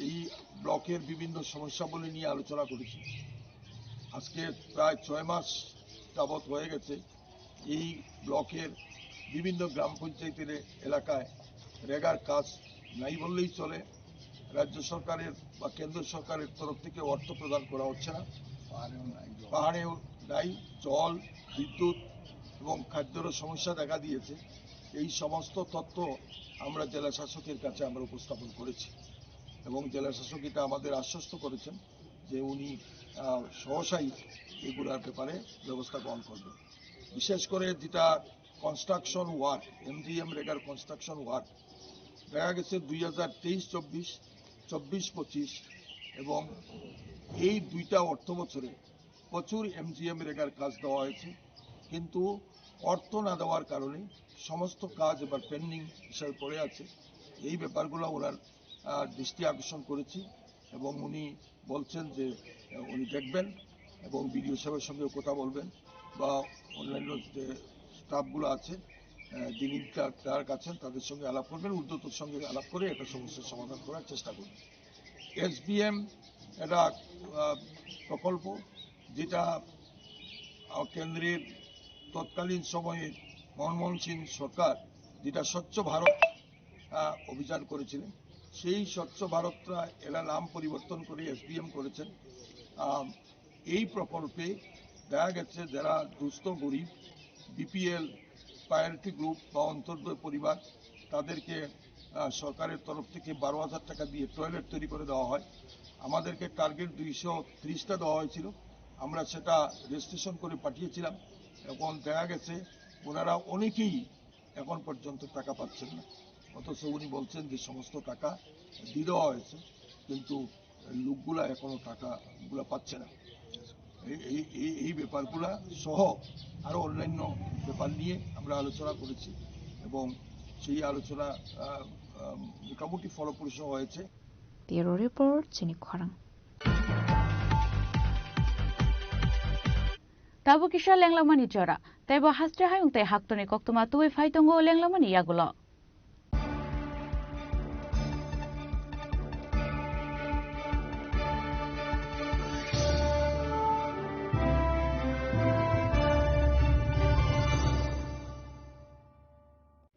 Speaker 13: এই ব্লকের বিভিন্ন সমস্যাবলী নিয়ে আলোচনা করেছি। আজকে প্রায় 6 মাস যাবৎ হয়ে গেছে এই ব্লকের বিভিন্ন গ্রাম পঞ্চায়েতের এলাকায় রেগার কাজ নাই বললেই চলে। রাজ্য সরকারের বা কেন্দ্র সরকারের তরফ থেকে অর্থ প্রদান করা হচ্ছে না, পাহাড়েও নাই, জল, বিদ্যুৎ এবং খাদ্যেরও সমস্যা দেখা দিয়েছে। এই সমস্ত তথ্য আমরা জেলা শাসকের কাছে আমরা উপস্থাপন করেছি এবং জেলা শাসক এটা আমাদের আশ্বস্ত করেছেন যে উনি সহসাই এগুলোর ব্যাপারে ব্যবস্থা গ্রহণ করবেন। বিশেষ করে যেটা কনস্ট্রাকশন ওয়ার্ক, MGM রেগার কনস্ট্রাকশন ওয়ার্ক দেখা গেছে 2023-24, 24-25 এবং এই দুইটা অর্থ বছরে প্রচুর MGM রেগার কাজ দেওয়া হয়েছে, কিন্তু অর্থ না দেওয়ার কারণে সমস্ত কাজ এবার পেন্ডিং হিসাবে পড়ে আছে। এই ব্যাপারগুলো ওনার দৃষ্টি আকর্ষণ করেছি এবং উনি বলছেন যে উনি দেখবেন এবং বিডিও সাহেবের সঙ্গে কথা বলবেন বা অন্যান্য যে স্টাফগুলো আছে যিনি ক্লার্ক আছেন তাদের সঙ্গে আলাপ করবেন, ঊর্ধ্বতর সঙ্গে আলাপ করে একটা সমস্যার সমাধান করার চেষ্টা করবেন। SBM একটা প্রকল্প যেটা কেন্দ্রের তৎকালীন সময়ে মনমোহন সিং সরকার যেটা স্বচ্ছ ভারত অভিযান করেছিলেন, সেই স্বচ্ছ ভারতটা এরা নাম পরিবর্তন করে SBM করেছেন। এই প্রকল্পে দেখা গেছে যারা দুস্থ গরিব বিপিএল প্রায়োরিটি গ্রুপ বা অন্তর্দয় পরিবার তাদেরকে সরকারের তরফ থেকে 12,000 টাকা দিয়ে টয়লেট তৈরি করে দেওয়া হয়। আমাদেরকে টার্গেট 230টা দেওয়া হয়েছিল, আমরা সেটা রেজিস্ট্রেশন করে পাঠিয়েছিলাম। এখন দেখা গেছে ওনারা অনেকেই এখন পর্যন্ত টাকা পাচ্ছেন না, অথচ উনি বলছেন যে সমস্ত টাকা দিয়ে দেওয়া হয়েছে, কিন্তু লোকগুলা এখনো টাকাগুলা পাচ্ছে না। এই ব্যাপারগুলা সহ আরো অন্যান্য ব্যাপার নিয়ে আমরা আলোচনা করেছি এবং সেই আলোচনা মোটামুটি ফলপ্রসূ হয়েছে।
Speaker 9: ব্যুরো রিপোর্ট চিনি খরাং।
Speaker 4: Tabu kisha lenglamani jora. Taibo hastre hayung te haktoni koktuma tuwe faitongo lenglamani yagulo.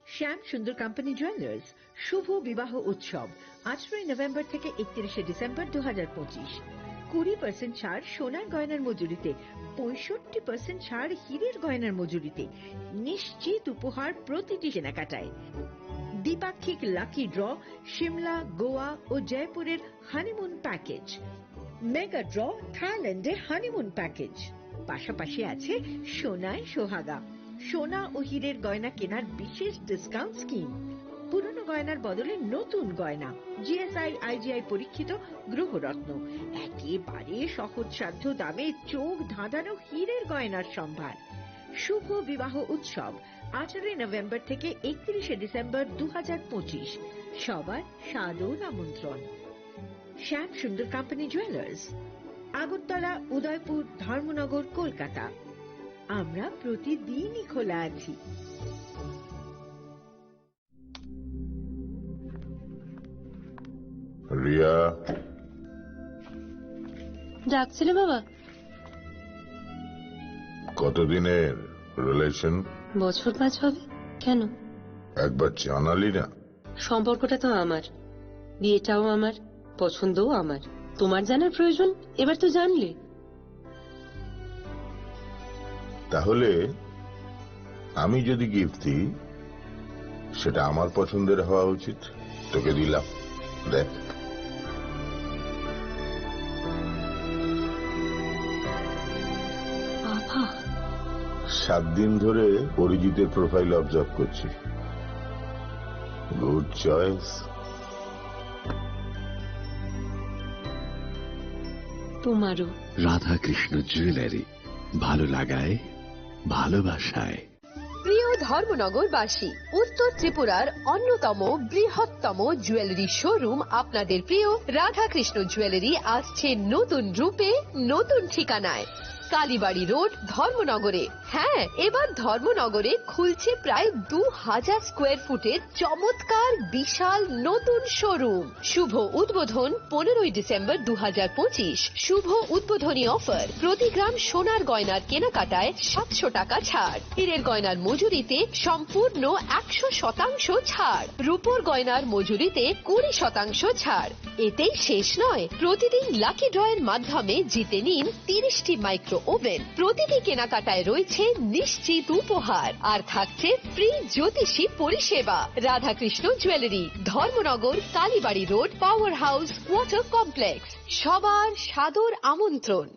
Speaker 2: শ্যাম সুন্দর কোম্পানি জুয়েলার্স শুভ বিবাহ উৎসব 18 নভেম্বর থেকে 31 ডিসেম্বর 2025। 20% ছাড় সোনার গয়নার মজুরিতে, 65% ছাড় হীরের গয়নার মজুরিতে, নিশ্চিত উপহার প্রতিটি কেনাকাটায়। দ্বিপাক্ষিক লাকি ড্র, শিমলা, গোয়া ও জয়পুরের হানিমুন প্যাকেজ, মেগা ড্র থাইল্যান্ডে হানিমুন প্যাকেজ, পাশাপাশি আছে সোনায় সোহাগা, সোনা ও হীরের গয়না কেনার বিশেষ ডিসকাউন্ট স্কিম, পুরনো গয়নার বদলে নতুন গয়না, জিএসআই আইজিআই পরীক্ষিত গ্রহরত্ন, একেবারে সহজসাধ্য দামে চোখ ধাঁধানো হীরের গয়নার সম্ভার। শুভ বিবাহ উৎসব 18 নভেম্বর থেকে 31 ডিসেম্বর 2025। সবার সাদর আমন্ত্রণ। শ্যাম সুন্দর কোম্পানি জুয়েলার্স, আগরতলা, উদয়পুর, ধর্মনগর, কলকাতা। আমরা প্রতিদিনই খোলা আছি।
Speaker 14: রিয়া,
Speaker 6: ডাকছিলে বাবা?
Speaker 14: কতদিনের রিলেশন?
Speaker 6: বছর 5 হবে। কেন?
Speaker 14: একবার জানালি না?
Speaker 6: সম্পর্কটা তো আমার, বিয়েটাও আমার, পছন্দও আমার। তোমার জানার প্রয়োজন এবার তো জানলে।
Speaker 14: তাহলে আমি যদি গিফট দিই সেটা আমার পছন্দের হওয়া উচিত। তোকে দিলাম, দেখ।
Speaker 6: বাবা,
Speaker 14: 7 দিন ধরে অরিজিতের প্রোফাইল অবজার্ভ করছি। Good choice.
Speaker 6: তোমারও।
Speaker 1: রাধাকৃষ্ণ জুয়েলারি, ভালো লাগায় ভালোবাসায়।
Speaker 3: প্রিয় ধর্মনগরবাসী, উত্তর ত্রিপুরার অন্যতম বৃহত্তম জুয়েলারি শোরুম আপনাদের প্রিয় রাধাকৃষ্ণ জুয়েলারি আসছে নতুন রূপে, নতুন ঠিকানায়। কালীবাড়ি রোড, ধর্মনগরে। হ্যাঁ, এবার ধর্মনগরে খুলছে প্রায় 2000 স্কোয়ার ফুটের চমৎকার বিশাল নতুন শোরুম। শুভ উদ্বোধন 15 ডিসেম্বর 2025। শুভ উদ্বোধনী অফার, প্রতি গ্রাম সোনার গয়নার কেনাকাটায় 700 টাকা ছাড়, হীরের গয়নার মজুরিতে সম্পূর্ণ 100% ছাড়, রূপোর গয়নার মজুরিতে 20% ছাড়। এতেই শেষ নয়, প্রতিদিন লাকি ড্রয়ের মাধ্যমে জিতে নিন 30টি মাইক্রো ওভেন। প্রতিটি কেনাকাটায় রয়েছে নিশ্চিত উপহার, আর থাকছে ফ্রি জ্যোতিষী পরিষেবা। Radhakrishna jewellery, Dharmanagar, Kalibari road, power house, water complex. সবার সাদর আমন্ত্রণ।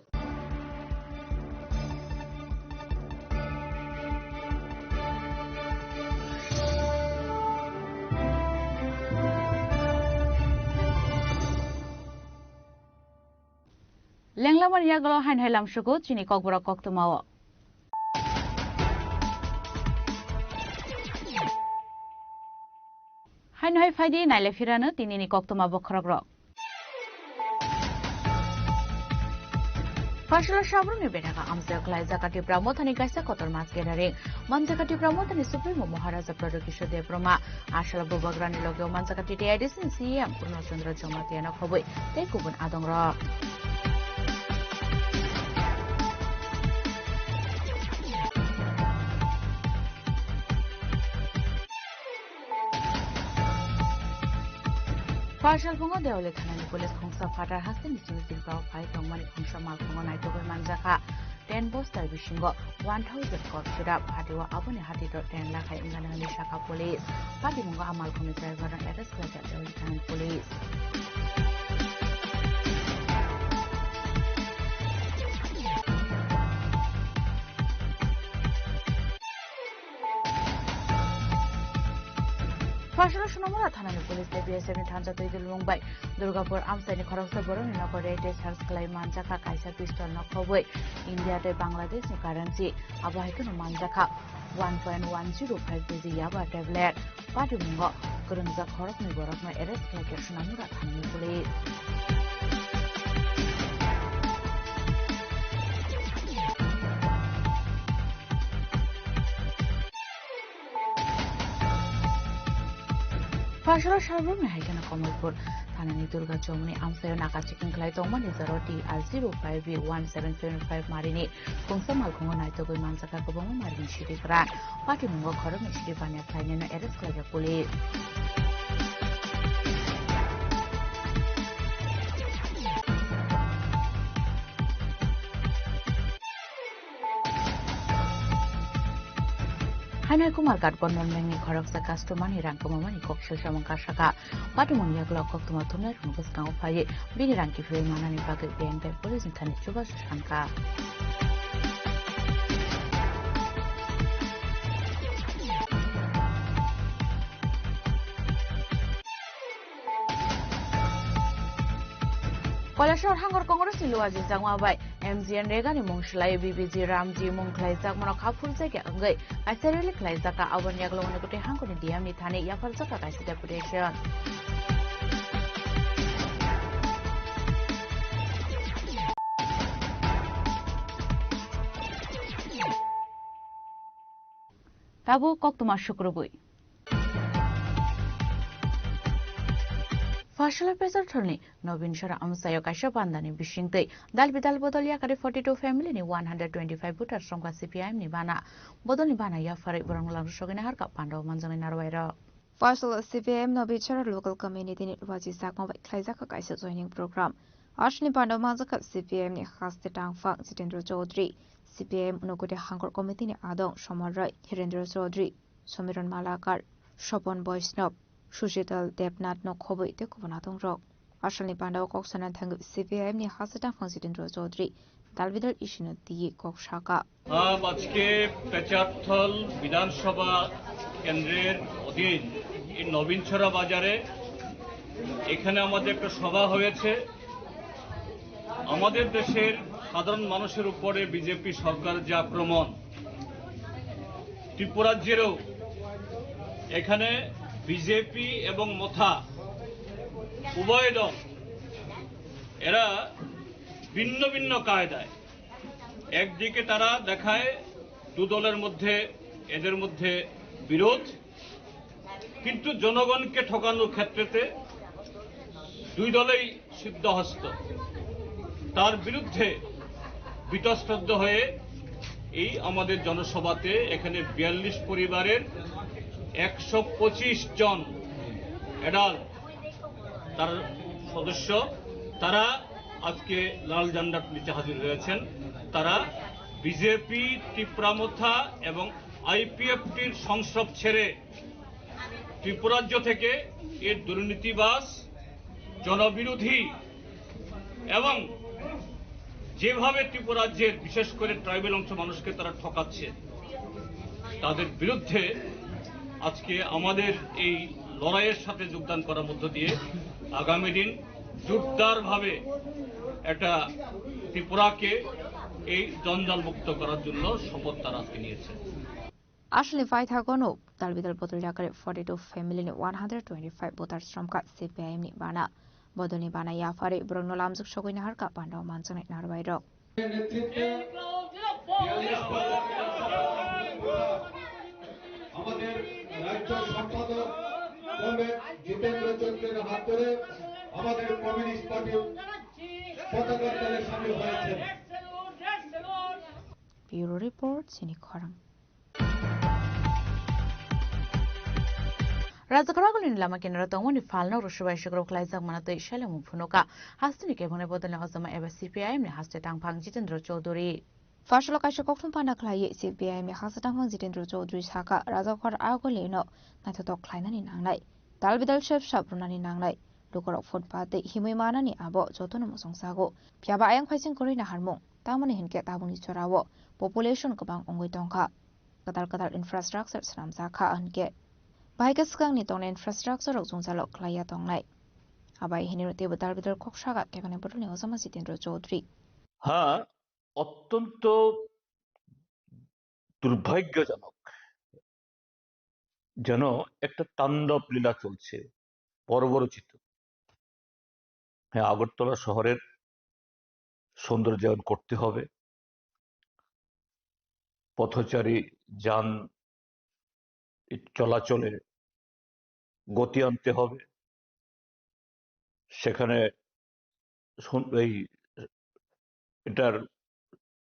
Speaker 4: Lenglaman yagalo hain hailam shugo chini kokbora koktumawo. Hain hai faidi naile firana tinini koktuma bokhrogro. Fashala shabruni bedaga amzaklai zakati pramothani kaisa kotor mas gerare manjakati pramothani supremo maharaja pradokisho debroma ashala bobagrani logeo manjakati TIDC CM Purnachandra Jomatiana khoboi tei kubun adongra. Farsalpungo deole thanani police khongsa fatar haste nichimi silpao phai tongmani khongsa malkhongo naitogoi manjaka 10 bostar bishingo 1000 kor sira bhadewa abone hatito 10 lakhai inganani shaka police padimungo amalkhoni driver na arrest kala deole thanani police Fashion Sonamura Thanani Police BSF ni Thanza Toidil Mumbai Durgapur Amsaini Khoroksa Boroni Nagore Tes Hars Kalai Manjaka Kaisa Pistol Nokhoboi India te Bangladesh ni currency Abahikunu Manjaka 1.105 kg Yaba tablet Padimungo Kurungza Khorok ni Borok na arrest kala Sonamura Thanani Police Fashion Shalom Haikana Komolpur, Tanani Durga Chomni, Amsayo Naka Chicken Clay Tongman is 0TR05B1775 Marini, Kungsa Malkongo Naitogo Mansaka Kobomo Marini Shiri Gran, Patimungo Korom Shiri Panya Plain Eres Klaja Police. Hanai Kumar Gatbon Mengi Koroksa Kastomani Rankomani Koksho Shamakashaka, Patumon Yaglok Tomatumner, Muskang Paye, Bini Ranki Manani Packet Bank, Police in Tanichuba Shanka. Kolashor Hangor Congress in Luazi Zangwabai, MZN Regani Mongslai, BBC Ramji Monklai Zakmano Kapurze, I seriously Klaizaka, our Yaglo Hanko in Diamni Tani Yapalzaka deputation. Tabu Koktuma Shukrubui. Fashion Pesar Turni, Novin Shara Amsayo Kashapandani Bishinte, Dalbidal Bodolia Kari 42 family ni 125 butters from CPM Nibana, Bodolibana Yafari Buranglam Shoginaharka Pando Manzan Narwaira.
Speaker 9: Fashion CPM Nobichara local community in Wazisako Klaizaka Kaisa joining program. Ashni Pando Manzaka CPM ni Haste Tang Fang Sitendra Chaudhry, CPM Nogode Hangor Committee ni Adong Shomarai, Hirendra Chaudhry, Somiran Malakar, Shopon Boysnop. Sushital Debnat no Kobo de Kubanatong Rock. Ashani Panda Koksan Tang CPM ni Hasatan Consident Chaudhry, Dalvidal Ishino Di Kokshaka.
Speaker 15: Aজকে Pecharthal বিধানসভা কেন্দ্রের অধীন এই নবীনছড়া বাজারে এখানে আমাদের একটা সভা হয়েছে আমাদের দেশের সাধারণ মানুষের উপরে বিজেপি সরকার যে আক্রমণ ত্রিপুরাজ্যেরও এখানে বিজেপি এবং মথা উভয় দল এরা ভিন্ন ভিন্ন কায়দায় একদিকে তারা দেখায় দু দলের মধ্যে এদের মধ্যে বিরোধ কিন্তু জনগণকে ঠকানোর ক্ষেত্রে দুই দলেই সিদ্ধহস্ত তার বিরুদ্ধে বিতস্তব্ধ হয়ে এই আমাদের জনসভাতে এখানে 42 পরিবারের 125 জন এডাল্ট তার সদস্য তারা আজকে লাল ঝান্ডার নিচে হাজির হয়েছেন তারা বিজেপি ত্রিপুরামথা এবং আইপিএফটির সংসদ ছেড়ে ত্রিপুরাজ্য থেকে এর দুর্নীতিবাজ জনবিরোধী এবং যেভাবে ত্রিপুরাজ্যের বিশেষ করে ট্রাইবেল অংশ মানুষকে তারা ঠকাচ্ছে তাদের বিরুদ্ধে আজকে আমাদের এই লড়াইয়ের সাথে যোগদান করার মধ্য দিয়ে আগামী দিন জোরদারভাবে একটা ত্রিপুরাকে এই জঞ্জাল মুক্ত করার জন্য শপথ তারা আজকে নিয়েছে
Speaker 9: Ashley Vaithagono, Dalvidal Bodoliakare 42 family 125 voters from CPM ni Bana, Bodoni Bana Yafari, Bruno Lamzuk Shogina Harka, Pando Manson at Narvairo.
Speaker 16: আমাদের রাজ্য সম্পাদক কমরেড জিতেন্দ্র চন্দ্রের হাত ধরে আমাদের কমিউনিস্ট পার্টির পতাকার তলে সামিল হয়েছে
Speaker 9: Bureau Report, Sini Khorang.
Speaker 4: রাজকরাগুলি নিলামা কেনারা তমনি ফালনা রসবাই শকর ক্লাইজাক মানাতে ইশালে মুফুনুকা হাস্তিনি কেবনে বদলে হজমা এবার সিপিআইএম নে হাস্তে টাংফাং জিতেন্দ্র চৌধুরী
Speaker 9: ফাসল কাইসা কখন পানা খ্লাইয়ে সিপিআইএম হাসতাং জিতেন্দ্র চৌধুরী সাকা রাজাখর আগলেनो नायथाथक ख्लायनानै नांनाय दाल बिदाल शेफ साब्रुनानै नांनाय लुकराव फन पाते हिमै मानानि आबो जतन मसंसागो फियाबा आयं फाइसिं करिना हारमुं तामनि हिनके ताबुनि चरावो पपुलेशन गोबां अंगै दंखा कदाल इन्फ्रास्ट्राक्चार सामजाखा हनके बाहायगा सिगांनि दंना इन्फ्रास्ट्राक्चार जंजालो ख्लाया दंनाय आबाय हिनिर तेबो दाल बिदाल खकसागा केबने बदलनि हजमा जितेन्द्र चौधुरी
Speaker 17: হ্যাঁ অত্যন্ত দুর্ভাগ্যজনক যেন একটা তাণ্ডব লীলা চলছে বর্বরচিত। হ্যাঁ, আগরতলা শহরের সৌন্দর্যায়ন করতে হবে, পথচারী যান চলাচলে গতি আনতে হবে, সেখানে এই এটার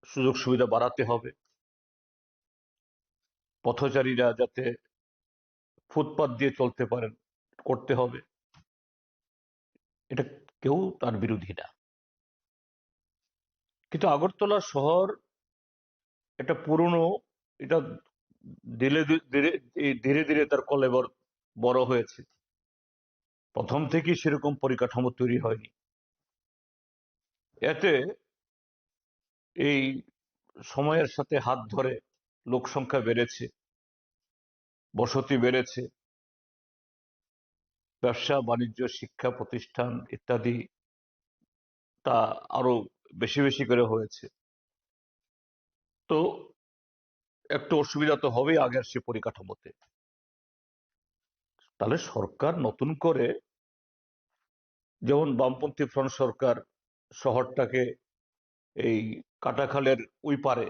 Speaker 17: সুযোগ সুবিধা বাড়াতে হবে, পথচারীরা যাতে ফুটপাত দিয়ে চলতে পারেন করতে হবে। এটা কেউ তার বিরোধী না, কিন্তু আগরতলা শহর একটা পুরনো, এটা ধীরে ধীরে ধীরে তার কলেবর বড় হয়েছে। প্রথম থেকেই সেরকম পরিকাঠামো তৈরি হয়নি। এতে এই সময়ের সাথে হাত ধরে লোক সংখ্যা বেড়েছে, বসতি বেড়েছে, ব্যবসা বাণিজ্য শিক্ষা প্রতিষ্ঠান ইত্যাদি তা আরো বেশি বেশি করে হয়েছে। তো একটু অসুবিধা তো হবেই আগের সে পরিকাঠামোতে। তাহলে সরকার নতুন করে, যেমন বামপন্থী ফ্রন্ট সরকার শহরটাকে এই কাটাখালের ওই পারে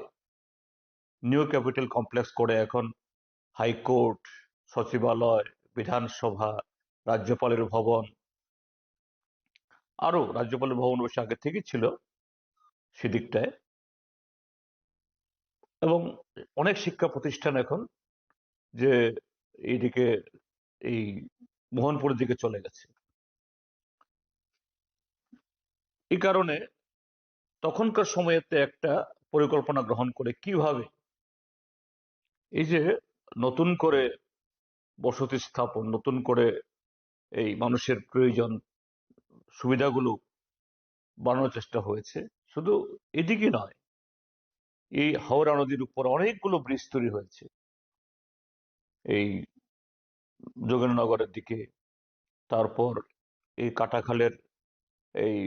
Speaker 17: নিউ ক্যাপিটাল কমপ্লেক্স করে এখন হাইকোর্ট, সচিবালয়, বিধানসভা, রাজ্যপালের ভবন, আরো রাজ্যপালের ভবন অবশ্য আগে থেকেই ছিল সেদিকটায়, এবং অনেক শিক্ষা প্রতিষ্ঠান এখন যে এইদিকে এই মোহনপুরের দিকে চলে গেছে। এই কারণে তখনকার সময়েতে একটা পরিকল্পনা গ্রহণ করে কিভাবে এই যে নতুন করে বসতি স্থাপন, নতুন করে এই মানুষের প্রয়োজন সুবিধাগুলো বানানোর চেষ্টা হয়েছে। শুধু এদিকে নয়, এই হাওড়া নদীর উপর অনেকগুলো ব্রিজ তৈরি হয়েছে, এই যোগেন্দ্রনগরের দিকে, তারপর এই কাটাখালের এই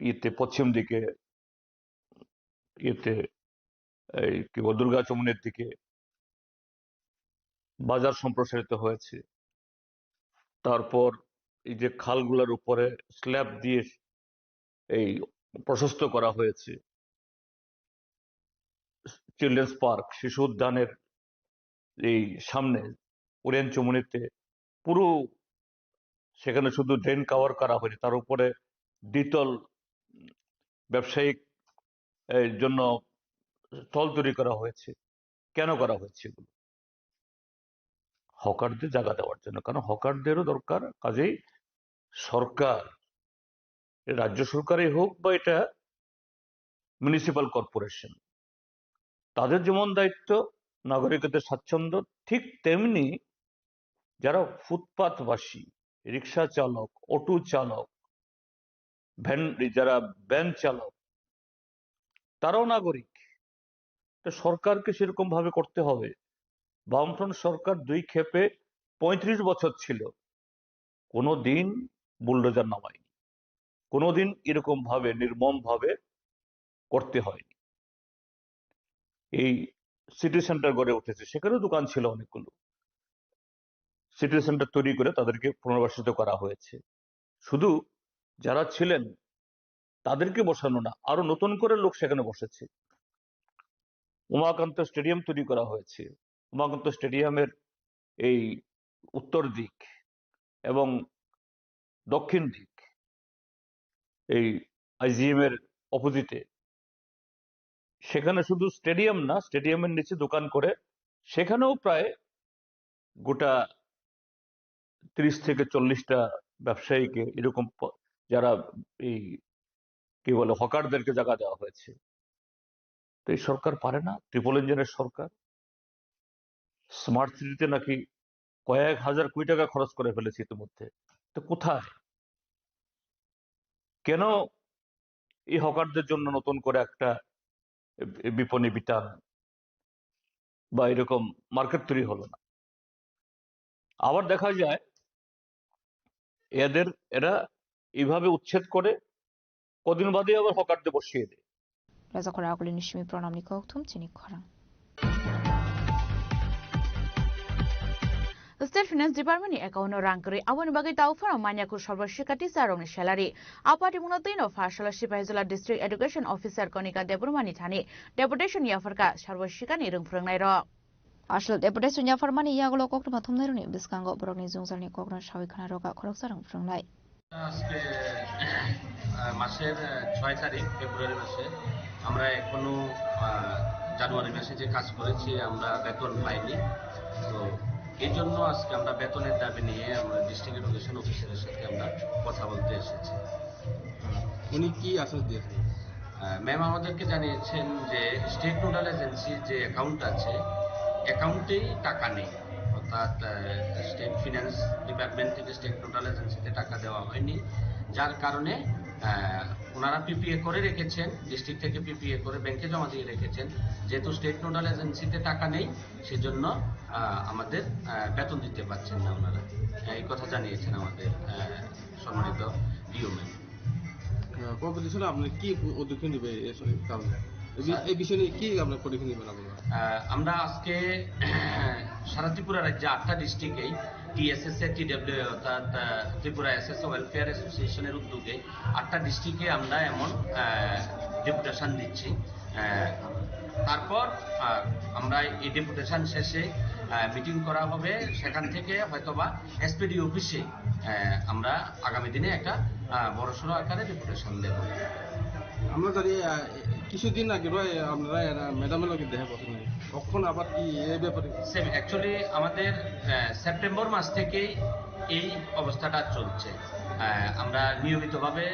Speaker 17: ইয়েতে পশ্চিম দিকে, ইয়েতে এই কি বল দুর্গা চমনের দিকে বাজার সম্প্রসারিত হয়েছে। তারপর এই যে খালগুলোর উপরে স্ল্যাব দিয়ে এই প্রশস্ত করা হয়েছে। চিলড্রেন্স পার্ক, শিশু উদ্যানের এই সামনে ওরিয়েন্ট চমুনিতে পুরো সেখানে শুধু ড্রেন কভার করা হয়েছে, তার উপরে দ্বিতল ব্যবসায়িক জন্য স্থল তৈরি করা হয়েছে। কেন করা হয়েছে এগুলো? হকারদের জায়গা দেওয়ার জন্য, কারণ হকারদেরও দরকার। কাজেই সরকার, রাজ্য সরকারই হোক বা এটা মিউনিসিপাল কর্পোরেশন, তাদের যেমন দায়িত্ব নাগরিকদের স্বাচ্ছন্দ্য, ঠিক তেমনি যারা ফুটপাথবাসী, রিক্সা চালক, অটো চালক, ভ্যান, যারা ভ্যান চালক, তারাও নাগরিক। সরকারকে সেরকম ভাবে করতে হবে। বামফ্রন্ট সরকার দুই ক্ষেপে 35 বছর ছিল, কোনোদিন বুলডোজার নামায়নি, কোনোদিন এরকম ভাবে নির্মম ভাবে করতে হয়নি। এই সিটি সেন্টার গড়ে উঠেছে, সেখানেও দোকান ছিল অনেকগুলো, সিটি সেন্টার তৈরি করে তাদেরকে পুনর্বাসিত করা হয়েছে। শুধু যারা ছিলেন তাদেরকে বসানো না, আরো নতুন করে লোক সেখানে বসেছে। উমাকান্ত স্টেডিয়াম তৈরি করা হয়েছে। উমাকান্ত স্টেডিয়ামের এই উত্তর দিক এবং দক্ষিণ দিক, এই আইজিএম এর অপোজিটে, সেখানে শুধু স্টেডিয়াম না, স্টেডিয়ামের নিচে দোকান করে সেখানেও প্রায় গোটা 30 থেকে 40টা ব্যবসায়ীকে এরকম যারা এই কি বলে হকারদেরকে জায়গা দেওয়া হয়েছে। তো এই সরকার পারে না, ট্রিপল ইঞ্জিনের সরকার। স্মার্ট সিটিতে নাকি কয়েক হাজার কোটি টাকা খরচ করে ফেলেছে ইতিমধ্যে। তো কোথায়, কেন এই হকারদের জন্য নতুন করে একটা বিপণী বিতান বা এরকম মার্কেট তৈরি হলো না? আবার দেখা যায় এরা এইভাবে উচ্ছেদ করে কদিন বাদে আবার হকারদের বসিয়ে দেয়।
Speaker 9: রাজাখরা আগলি নিশমি প্রণাম নিকক থুম চিনি খরা
Speaker 4: State Finance Department ni account rangkri awon bagai tau fara manya ku sarboshikati sarong salary apati munotin of Fashala Sipahizola District Education Officer Konika Deburmani Thani Deputation Yafarka Sarboshika ni rungfrung nai ro
Speaker 9: আসল deputation ইয়াফারমানি ইয়াগুলো কোকনা মাথম নাইরনি বিসকাঙ্গ বরকনি জংজালনি কোকনা সাবিখানা রকা খরক সারাং ফ্রংলাই
Speaker 18: আজকে মাসের 6 তারিখ ফেব্রুয়ারি মাসে আমরা এখনো জানুয়ারি মাসে যে কাজ করেছি আমরা বেতন পাইনি। তো এই জন্য আজকে আমরা বেতনের দাবি নিয়ে আমরা ডিস্ট্রিক্ট এডুকেশন অফিসারের সাথে আমরা কথা বলতে এসেছি।
Speaker 11: উনি কি আশ্বাস দিয়েছেন?
Speaker 18: ম্যাম আমাদেরকে জানিয়েছেন যে স্টেট নোডাল এজেন্সির যে অ্যাকাউন্ট আছে অ্যাকাউন্টেই টাকা নেই, অর্থাৎ স্টেট ফিনান্স ডিপার্টমেন্ট থেকে স্টেট নোডাল এজেন্সিতে টাকা দেওয়া হয়নি, যার কারণে ওনারা পিপিএ করে রেখেছেন, ডিস্ট্রিক্ট থেকে পিপিএ করে ব্যাংকে জমা দিয়ে রেখেছেন। যেহেতু স্টেট নোডাল এজেন্সিতে টাকা নেই সেজন্য আমাদের বেতন দিতে পারছেন না ওনারা, এই কথা জানিয়েছেন আমাদের সম্মানিত ডিও ম্যাম।
Speaker 11: কম্পিটিশন আপনি কি উদ্যোগ নেবে কারণে এই বিষয় নিয়ে কি আপনার পরীক্ষা নেবেন আপনারা?
Speaker 18: আমরা আজকে সারা ত্রিপুরা রাজ্যে 8টা ডিস্ট্রিক্টেই টিএসএসএ টিডব্লিউ অর্থাৎ ত্রিপুরা এসএস ওয়েলফেয়ার অ্যাসোসিয়েশনের উদ্যোগে 8টা ডিস্ট্রিক্টে আমরা এমন ডেপুটেশন দিচ্ছি। তারপর আমরা এই ডেপুটেশন শেষে মিটিং করা হবে, সেখান থেকে হয়তোবা এসপিডি অফিসে আমরা আগামী দিনে একটা বড়সড় আকারে ডেপুটেশন দেব।
Speaker 11: আমরা জানি কিছুদিন আগে আপনারা ম্যাডামের লোকের দেখা কথা নেই, কখন আবার কি এই ব্যাপারে?
Speaker 18: অ্যাকচুয়ালি আমাদের সেপ্টেম্বর মাস থেকেই এই অবস্থাটা চলছে। আমরা নিয়মিতভাবে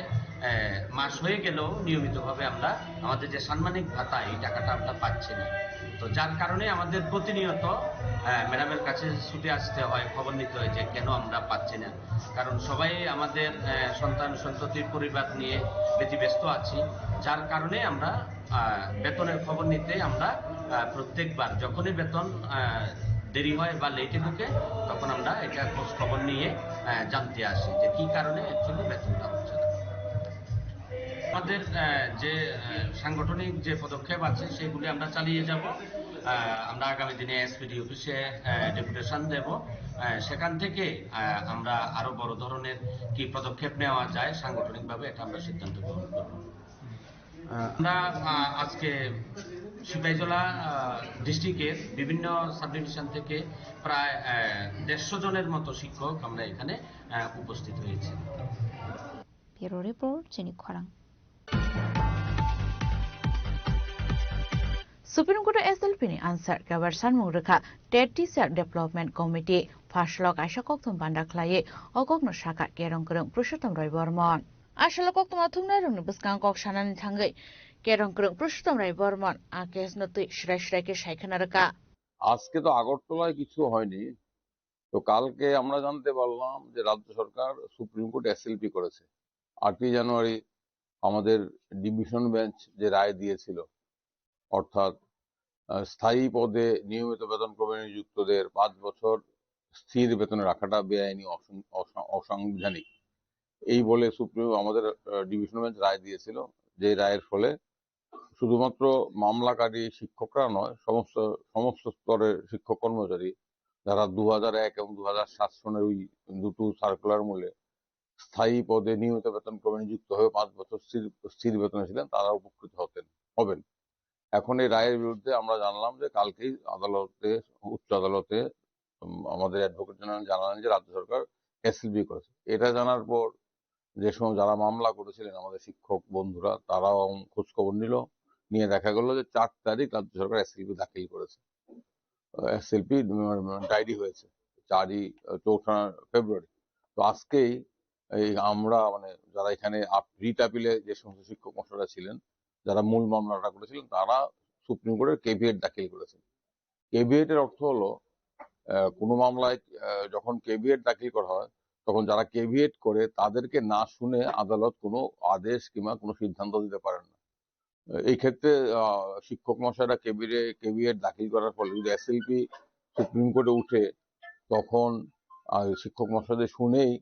Speaker 18: মাস হয়ে গেলেও নিয়মিতভাবে আমরা আমাদের যে সাম্মানিক ভাতা এই টাকাটা আমরা পাচ্ছি না। তো যার কারণে আমাদের প্রতিনিয়ত ম্যাডামের কাছে ছুটে আসতে হয়, খবর নিতে হয় যে কেন আমরা পাচ্ছি না। কারণ সবাই আমাদের সন্তান সন্ততির পরিবার নিয়ে ব্যতিব্যস্ত আছি, যার কারণে আমরা বেতনের খবর নিতে আমরা প্রত্যেকবার যখনই বেতন দেরি হয় বা লেটে ঢুকে তখন আমরা এটা খোঁজ খবর নিয়ে জানতে আসি যে কি কারণে অ্যাকচুয়ালি বেতনটা হচ্ছে না। আমাদের যে সাংগঠনিক যে পদক্ষেপ আছে সেগুলি আমরা চালিয়ে যাব। আমরা আগামী দিনে এসপিডি অফিসে ডেপুটেশন দেব, সেখান থেকে আমরা আরো বড় ধরনের কি পদক্ষেপ নেওয়া যায় সাংগঠনিকভাবে এটা আমরা সিদ্ধান্ত গ্রহণ করব। আমরা আজকে সিপাহীজলা ডিস্ট্রিক্টের বিভিন্ন সাব ডিভিশন থেকে প্রায় 150 জনের মতো শিক্ষক আমরা এখানে উপস্থিত হয়েছি।
Speaker 9: ব্যুরো রিপোর্ট চিনি খরাং।
Speaker 4: Supreme Court SLP ni answer kabar sanmung rekha TET Teacher Development Committee Fashlok Ashakok thum banda khlaye okok no shaka kerong kerong Purushottam Roy Bormon Ashalok thum athumna rung buskang kok shanani thangai kerong kerong Purushottam Roy Bormon akes no tui shrai shrai ke shaikhana rekha
Speaker 19: আজকে তো আগরতলায় কিছু হয়নি, তো কালকে আমরা জানতে পারলাম যে রাজ্য সরকার সুপ্রিম কোর্ট এসএলপি করেছে। 8ই জানুয়ারি আমাদের ডিভিশন বেঞ্চ যে রায় দিয়েছিল, অর্থাৎ স্থায়ী পদে নিয়মিত বেতন ক্রমে নিযুক্তদের 5 বছর স্থির বেতনে রাখাটা বেআইনি অসাংবিধানিক, এই বলে আমাদের ডিভিশন বেঞ্চ রায় দিয়েছিল। যে রায়ের ফলে শুধুমাত্র মামলাকারী শিক্ষকরা নয়, সমস্ত স্তরের শিক্ষক কর্মচারী যারা 2001 এবং 2007 সনের ওই দুটো সার্কুলার মূলে স্থায়ী পদে নিয়মিত বেতন ক্রমে নিযুক্ত হয়ে 5 বছর স্থির বেতনে ছিলেন, তারা উপকৃত হবেন। এখন এই রায়ের বিরুদ্ধে আমরা জানলাম যে কালকেই উচ্চ আদালতে আমাদের অ্যাডভোকেট জেনারেল জানালেন যে রাজ্য সরকার এসএলপি করেছে। এটা জানার পর যে সময় যারা মামলা করেছিলেন আমাদের শিক্ষক বন্ধুরা, তারাও খোঁজ খবর নিয়ে দেখা গেল যে 4 তারিখ রাজ্য সরকার এসএলপি দাখিল করেছে, এসএলপি ডায়েরি হয়েছে। 4 ফেব্রুয়ারি। তো আজকেই এই আমরা যারা এখানে রিট আপিলে যে সমস্ত শিক্ষক মশাইরা ছিলেন, যারা মূল মামলাটা করেছিলেন, তারা সুপ্রিম কোর্টের কেভিয়েট দাখিল করেছেন। কেভিয়েটের অর্থ হলো কোনো মামলায় যখন কেভিয়েট দাখিল করা হয়, তখন যারা কেভিয়েট করে তাদেরকে না শুনে আদালত কোনো আদেশ কিংবা কোনো সিদ্ধান্ত দিতে পারেন না। এই ক্ষেত্রে শিক্ষক মশাইরা কেভিয়েট দাখিল করার ফলে যদি এসএলপি সুপ্রিম কোর্টে উঠে, তখন শিক্ষক মশাইদের শুনেই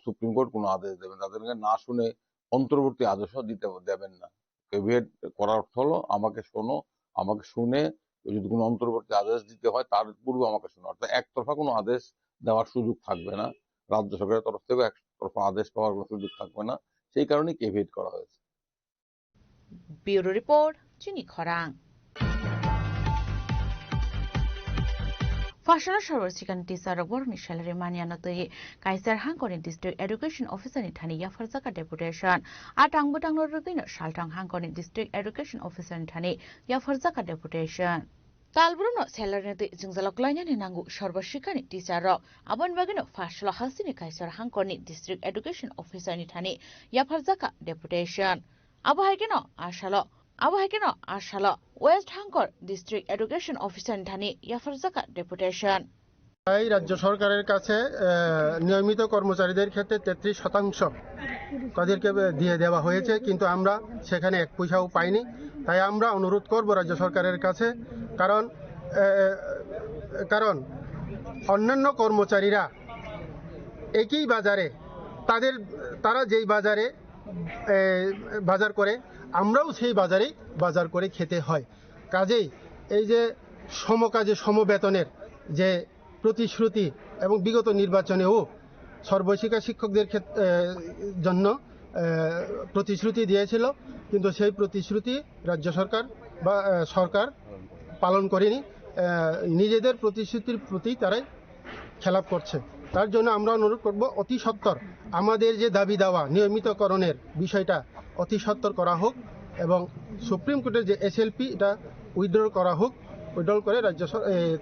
Speaker 19: সুপ্রিম কোর্ট কোনো আদেশ দেবেন, তাদেরকে না শুনে অন্তর্বর্তী আদেশও দেবেন না। কেভিয়েট করার অর্থ হলো আমাকে শোনো, আমাকে শুনে যদি কোনো অন্তর্বর্তী আদেশ দিতে হয় তার পূর্বে আমাকে শোনো। অর্থাৎ একতরফা কোনো আদেশ দেওয়ার সুযোগ থাকবে না, রাজ্য সরকারের তরফ থেকে একতরফা আদেশ পাওয়ার কোনো সুযোগ থাকবে না, সেই কারণেই কেভিয়েট করা হয়েছে।
Speaker 4: ব্যুরো রিপোর্ট, চিনি খরাং। Fashion Sharwasikan Tisar Borni Salary Maniana to Kaiser Hankoni District Education Officer in Tani Yafarzaka Deputation. Atang Butang Rodin Shaltang Hankoni District Education Officer in Tani Yafarzaka Deputation. Kalbruno Salary Zingzaloklanyan in Angu Sharwashikani Tisar Abon Wagano Fashla Hasini Kaiser Hankoni District Education Officer in Tani Yafarzaka Deputation. Abahagino Ashalo Ashalo West Hankor District Education Officer Thani Yafarzaka Deputation.
Speaker 20: রাজ্য সরকারের কাছে নিয়মিত কর্মচারীদের ক্ষেত্রে 33% তাদেরকে দিয়ে দেওয়া হয়েছে, কিন্তু আমরা সেখানে এক পয়সাও পাইনি। তাই আমরা অনুরোধ করব রাজ্য সরকারের কাছে, কারণ অন্যান্য কর্মচারীরা একই বাজারে তারা যেই বাজারে বাজার করে, আমরাও সেই বাজারে বাজার করে খেতে হয়। কাজেই এই যে সমকাজে সমবেতনের যে প্রতিশ্রুতি এবং বিগত নির্বাচনেও সর্বশিক্ষা শিক্ষকদের জন্য প্রতিশ্রুতি দিয়েছিল, কিন্তু সেই প্রতিশ্রুতি রাজ্য সরকার বা সরকার পালন করেনি। নিজেদের প্রতিশ্রুতির প্রতি তারাই খেলাপ করছে। তার জন্য আমরা অনুরোধ করব অতি সত্বর আমাদের যে দাবি দেওয়া নিয়মিতকরণের বিষয়টা অতি সত্বর করা হোক এবং সুপ্রিম কোর্টের যে এসএলপি এটা উইথড্র করা হোক, উইথড্র করে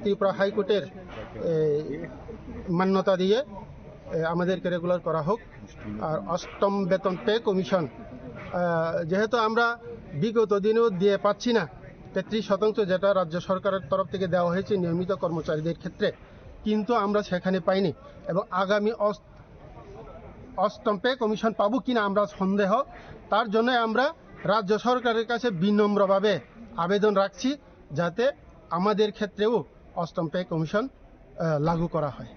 Speaker 20: ত্রিপুরা হাইকোর্টের মান্যতা দিয়ে আমাদেরকে রেগুলার করা হোক। আর অষ্টম বেতন পে কমিশন যেহেতু আমরা বিগত দিনেও দিয়ে পাচ্ছি না 33% যেটা রাজ্য সরকারের তরফ থেকে দেওয়া হয়েছে নিয়মিত কর্মচারীদের ক্ষেত্রে, কিন্তু আমরা সেখানে পাইনি এবং আগামী অষ্টম পে কমিশন পাবো কিনা আমরা সন্দেহ। তার জন্য আমরা রাজ্য সরকারের কাছে বিনম্রভাবে আবেদন রাখছি যাতে আমাদের ক্ষেত্রেও অষ্টম পে কমিশন লাগু করা হয়।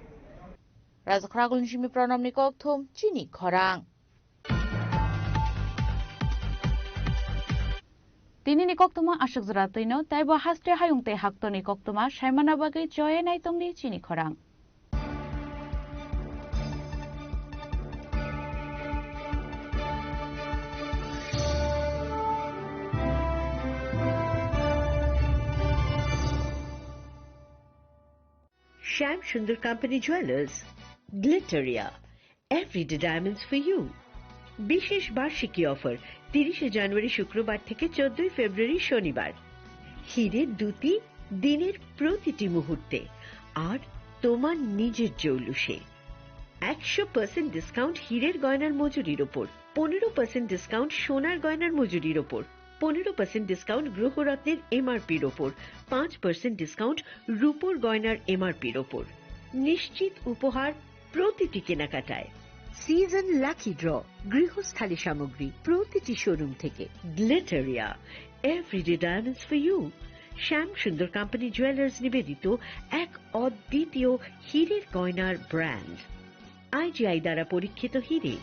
Speaker 4: রাজখরাগুল নিশিমি প্রণব নিকক থুম চিনি খরাং। তিনি নিকক্তমা আশক জরাতৈন তাইব হাস্তে হায়ুংতে হাক্ত নিকক্তমা সাইমানা বাগে জয়ে নাইতংনি চিনি খরাং।
Speaker 2: Sham Sundar Company Jewelers, Glitteria, Everyday Diamonds for You. বিশেষ বার্ষিকী অফার 30 জানুয়ারি শুক্রবার থেকে 14 ফেব্রুয়ারি শনিবার। হীরের দুটি দিনের প্রতিটি মুহূর্তে আর তোমার নিজের জৌলুসে। 100% ডিসকাউন্ট হীরের গয়নার মজুরির ওপর, 15% ডিসকাউন্ট সোনার গয়নার মজুরির ওপর, 15% ডিসকাউন্ট গ্রহরত্নের এমআরপির ওপর, 5% ডিসকাউন্ট রূপোর গয়নার এমআরপির ওপর। নিশ্চিত উপহার প্রতিটি কেনাকাটায়। সিজন লাকি ড্র গৃহস্থালী সামগ্রী প্রতিটি শোরুম থেকে। Glitteria, everyday diamonds for you. Shyam Sundar company jewellers নিবেদিত এক অদ্বিতীয় হীরের গয়নার ব্র্যান্ড। আইজিআই দ্বারা পরীক্ষিত হীরে।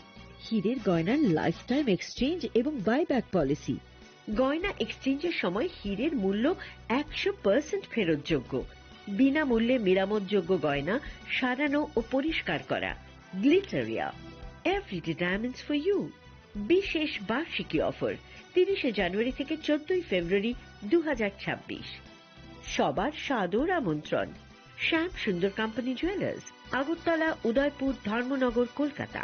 Speaker 2: হীরের গয়নার লাইফ টাইম এক্সচেঞ্জ এবং বাইব্যাক পলিসি। গয়না এক্সচেঞ্জের সময় হীরের মূল্য 100% ফেরতযোগ্য। বিনামূল্যে মেরামতযোগ্য গয়না সারানো ও পরিষ্কার করা। Glitteria, everyday diamonds for you. বিশেষ বার্ষিকী অফার 30 জানুয়ারি থেকে 14 ফেব্রুয়ারি 2026। সবার সাদর আমন্ত্রণ। শ্যাম Sundar company jewellers, Agartala, Udaipur, Dharmanagar, Kolkata.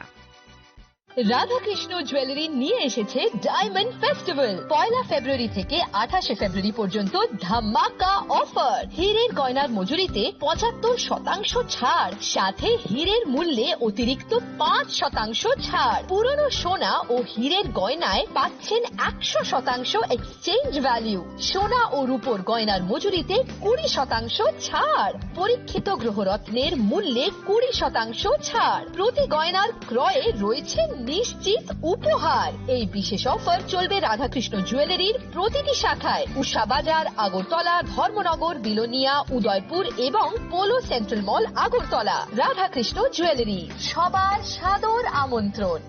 Speaker 3: Radhakrishna jewellery নিয়ে এসেছে ডায়মন্ড ফেস্টিভ্যাল। 1 ফেব্রুয়ারি থেকে 28 ফেব্রুয়ারি পর্যন্ত ধামাকা অফার। হীরের গয়নার মজুরিতে 75% ছাড়, সাথে হীরের মূল্যে অতিরিক্ত 5% ছাড়। পুরনো সোনা ও হীরের গয়নায় পাচ্ছেন 100% এক্সচেঞ্জ ভ্যালু। সোনা ও রূপোর গয়নার মজুরিতে 20% ছাড়। পরীক্ষিত গ্রহরত্নের মূল্যে 20% ছাড়। প্রতি গয়নার ক্রয়ে রয়েছে নিশ্চিত উপহার। এই বিশেষ অফার চলবে রাধাকৃষ্ণ জুয়েলারির প্রতিটি শাখায়, উষা বাজার, আগরতলা, ধর্মনগর, বিলোনিয়া, উদয়পুর এবং পোলো সেন্ট্রাল মল, আগরতলা। রাধাকৃষ্ণ জুয়েলারি, সবার সাদর আমন্ত্রণ।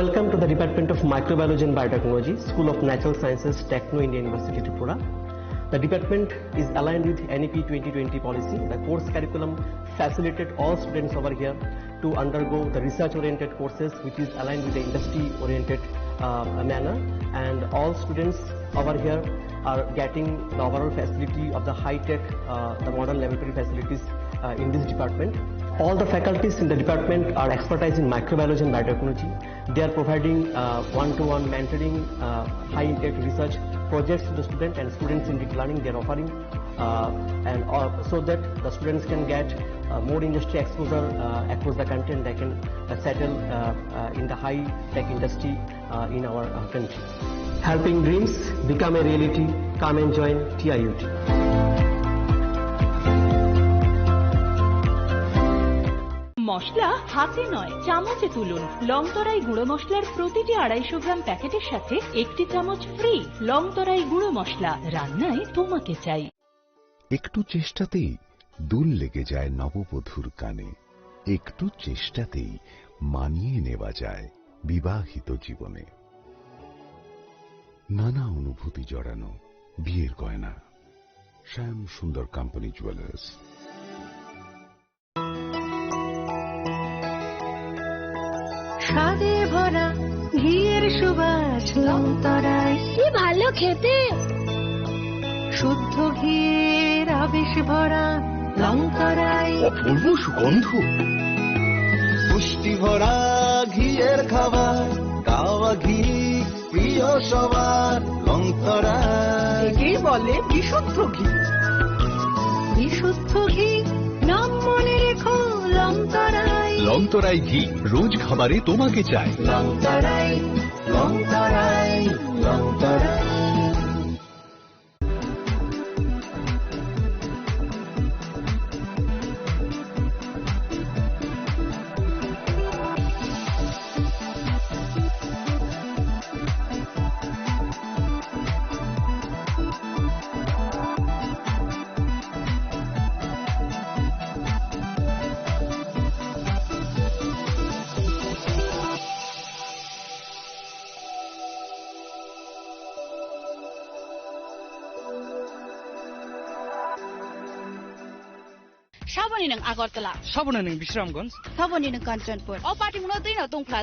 Speaker 21: Welcome to the Department of Microbiology and Biotechnology, School of Natural Sciences, Techno India University, Tripura. The department is aligned with NEP 2020 policy. The course curriculum facilitated all students over here to undergo the research-oriented courses, which is aligned with the industry-oriented manner. And all students over here are getting the overall facility of the high-tech, the modern laboratory facilities in this department. All the faculties in the department are expertise in microbiology and biotechnology. They are providing one-to-one mentoring, high-impact research projects to the student, and students in deep learning they are offering, so that the students can get more industry exposure across the country, and they can settle in the high-tech industry in our country. Helping dreams become a reality. Come and join TIUT.
Speaker 22: মশলা হাতে নয় চামচে তুলুন। লংতরাই গুঁড়ো মশলার প্রতিটি 250 গ্রাম প্যাকেটের সাথে 1টি চামচ ফ্রি। লংতরাই গুঁড়ো মশলা, রান্নায় তোমাকে চাই।
Speaker 1: একটু চেষ্টাতেই দুল লেগে যায় নববধূর কানে, একটু চেষ্টাতেই মানিয়ে নেওয়া যায় বিবাহিত জীবনে। নানা অনুভূতি জড়ানো বিয়ের গয়না। শ্যাম সুন্দর কোম্পানি জুয়েলার্স।
Speaker 23: স্বাদে ভরা ঘিয়ের সুবাস লংতরায়, কি ভালো খেতে। শুদ্ধ ঘিয়ের আবেশ ভরা লংতরায়,
Speaker 1: অপূর্ব সুগন্ধ।
Speaker 24: পুষ্টি ভরা ঘিয়ের খাবার, গাওয়া ঘি প্রিয় সবার লংতরায়।
Speaker 23: একেই বলে বিশুদ্ধ ঘি। বিশুদ্ধ ঘি নাম মনে রেখো লংতরায়।
Speaker 1: লংতরাই ঘি রোজ খাবারে তোমাকে চাই।
Speaker 23: লংতরাই, লংতরাই, লংতরাই।
Speaker 25: Saboni ng Agortala.
Speaker 26: Saboni ng Bisramganj.
Speaker 25: Saboni ng Kanchanpur. O pati mo na din na tong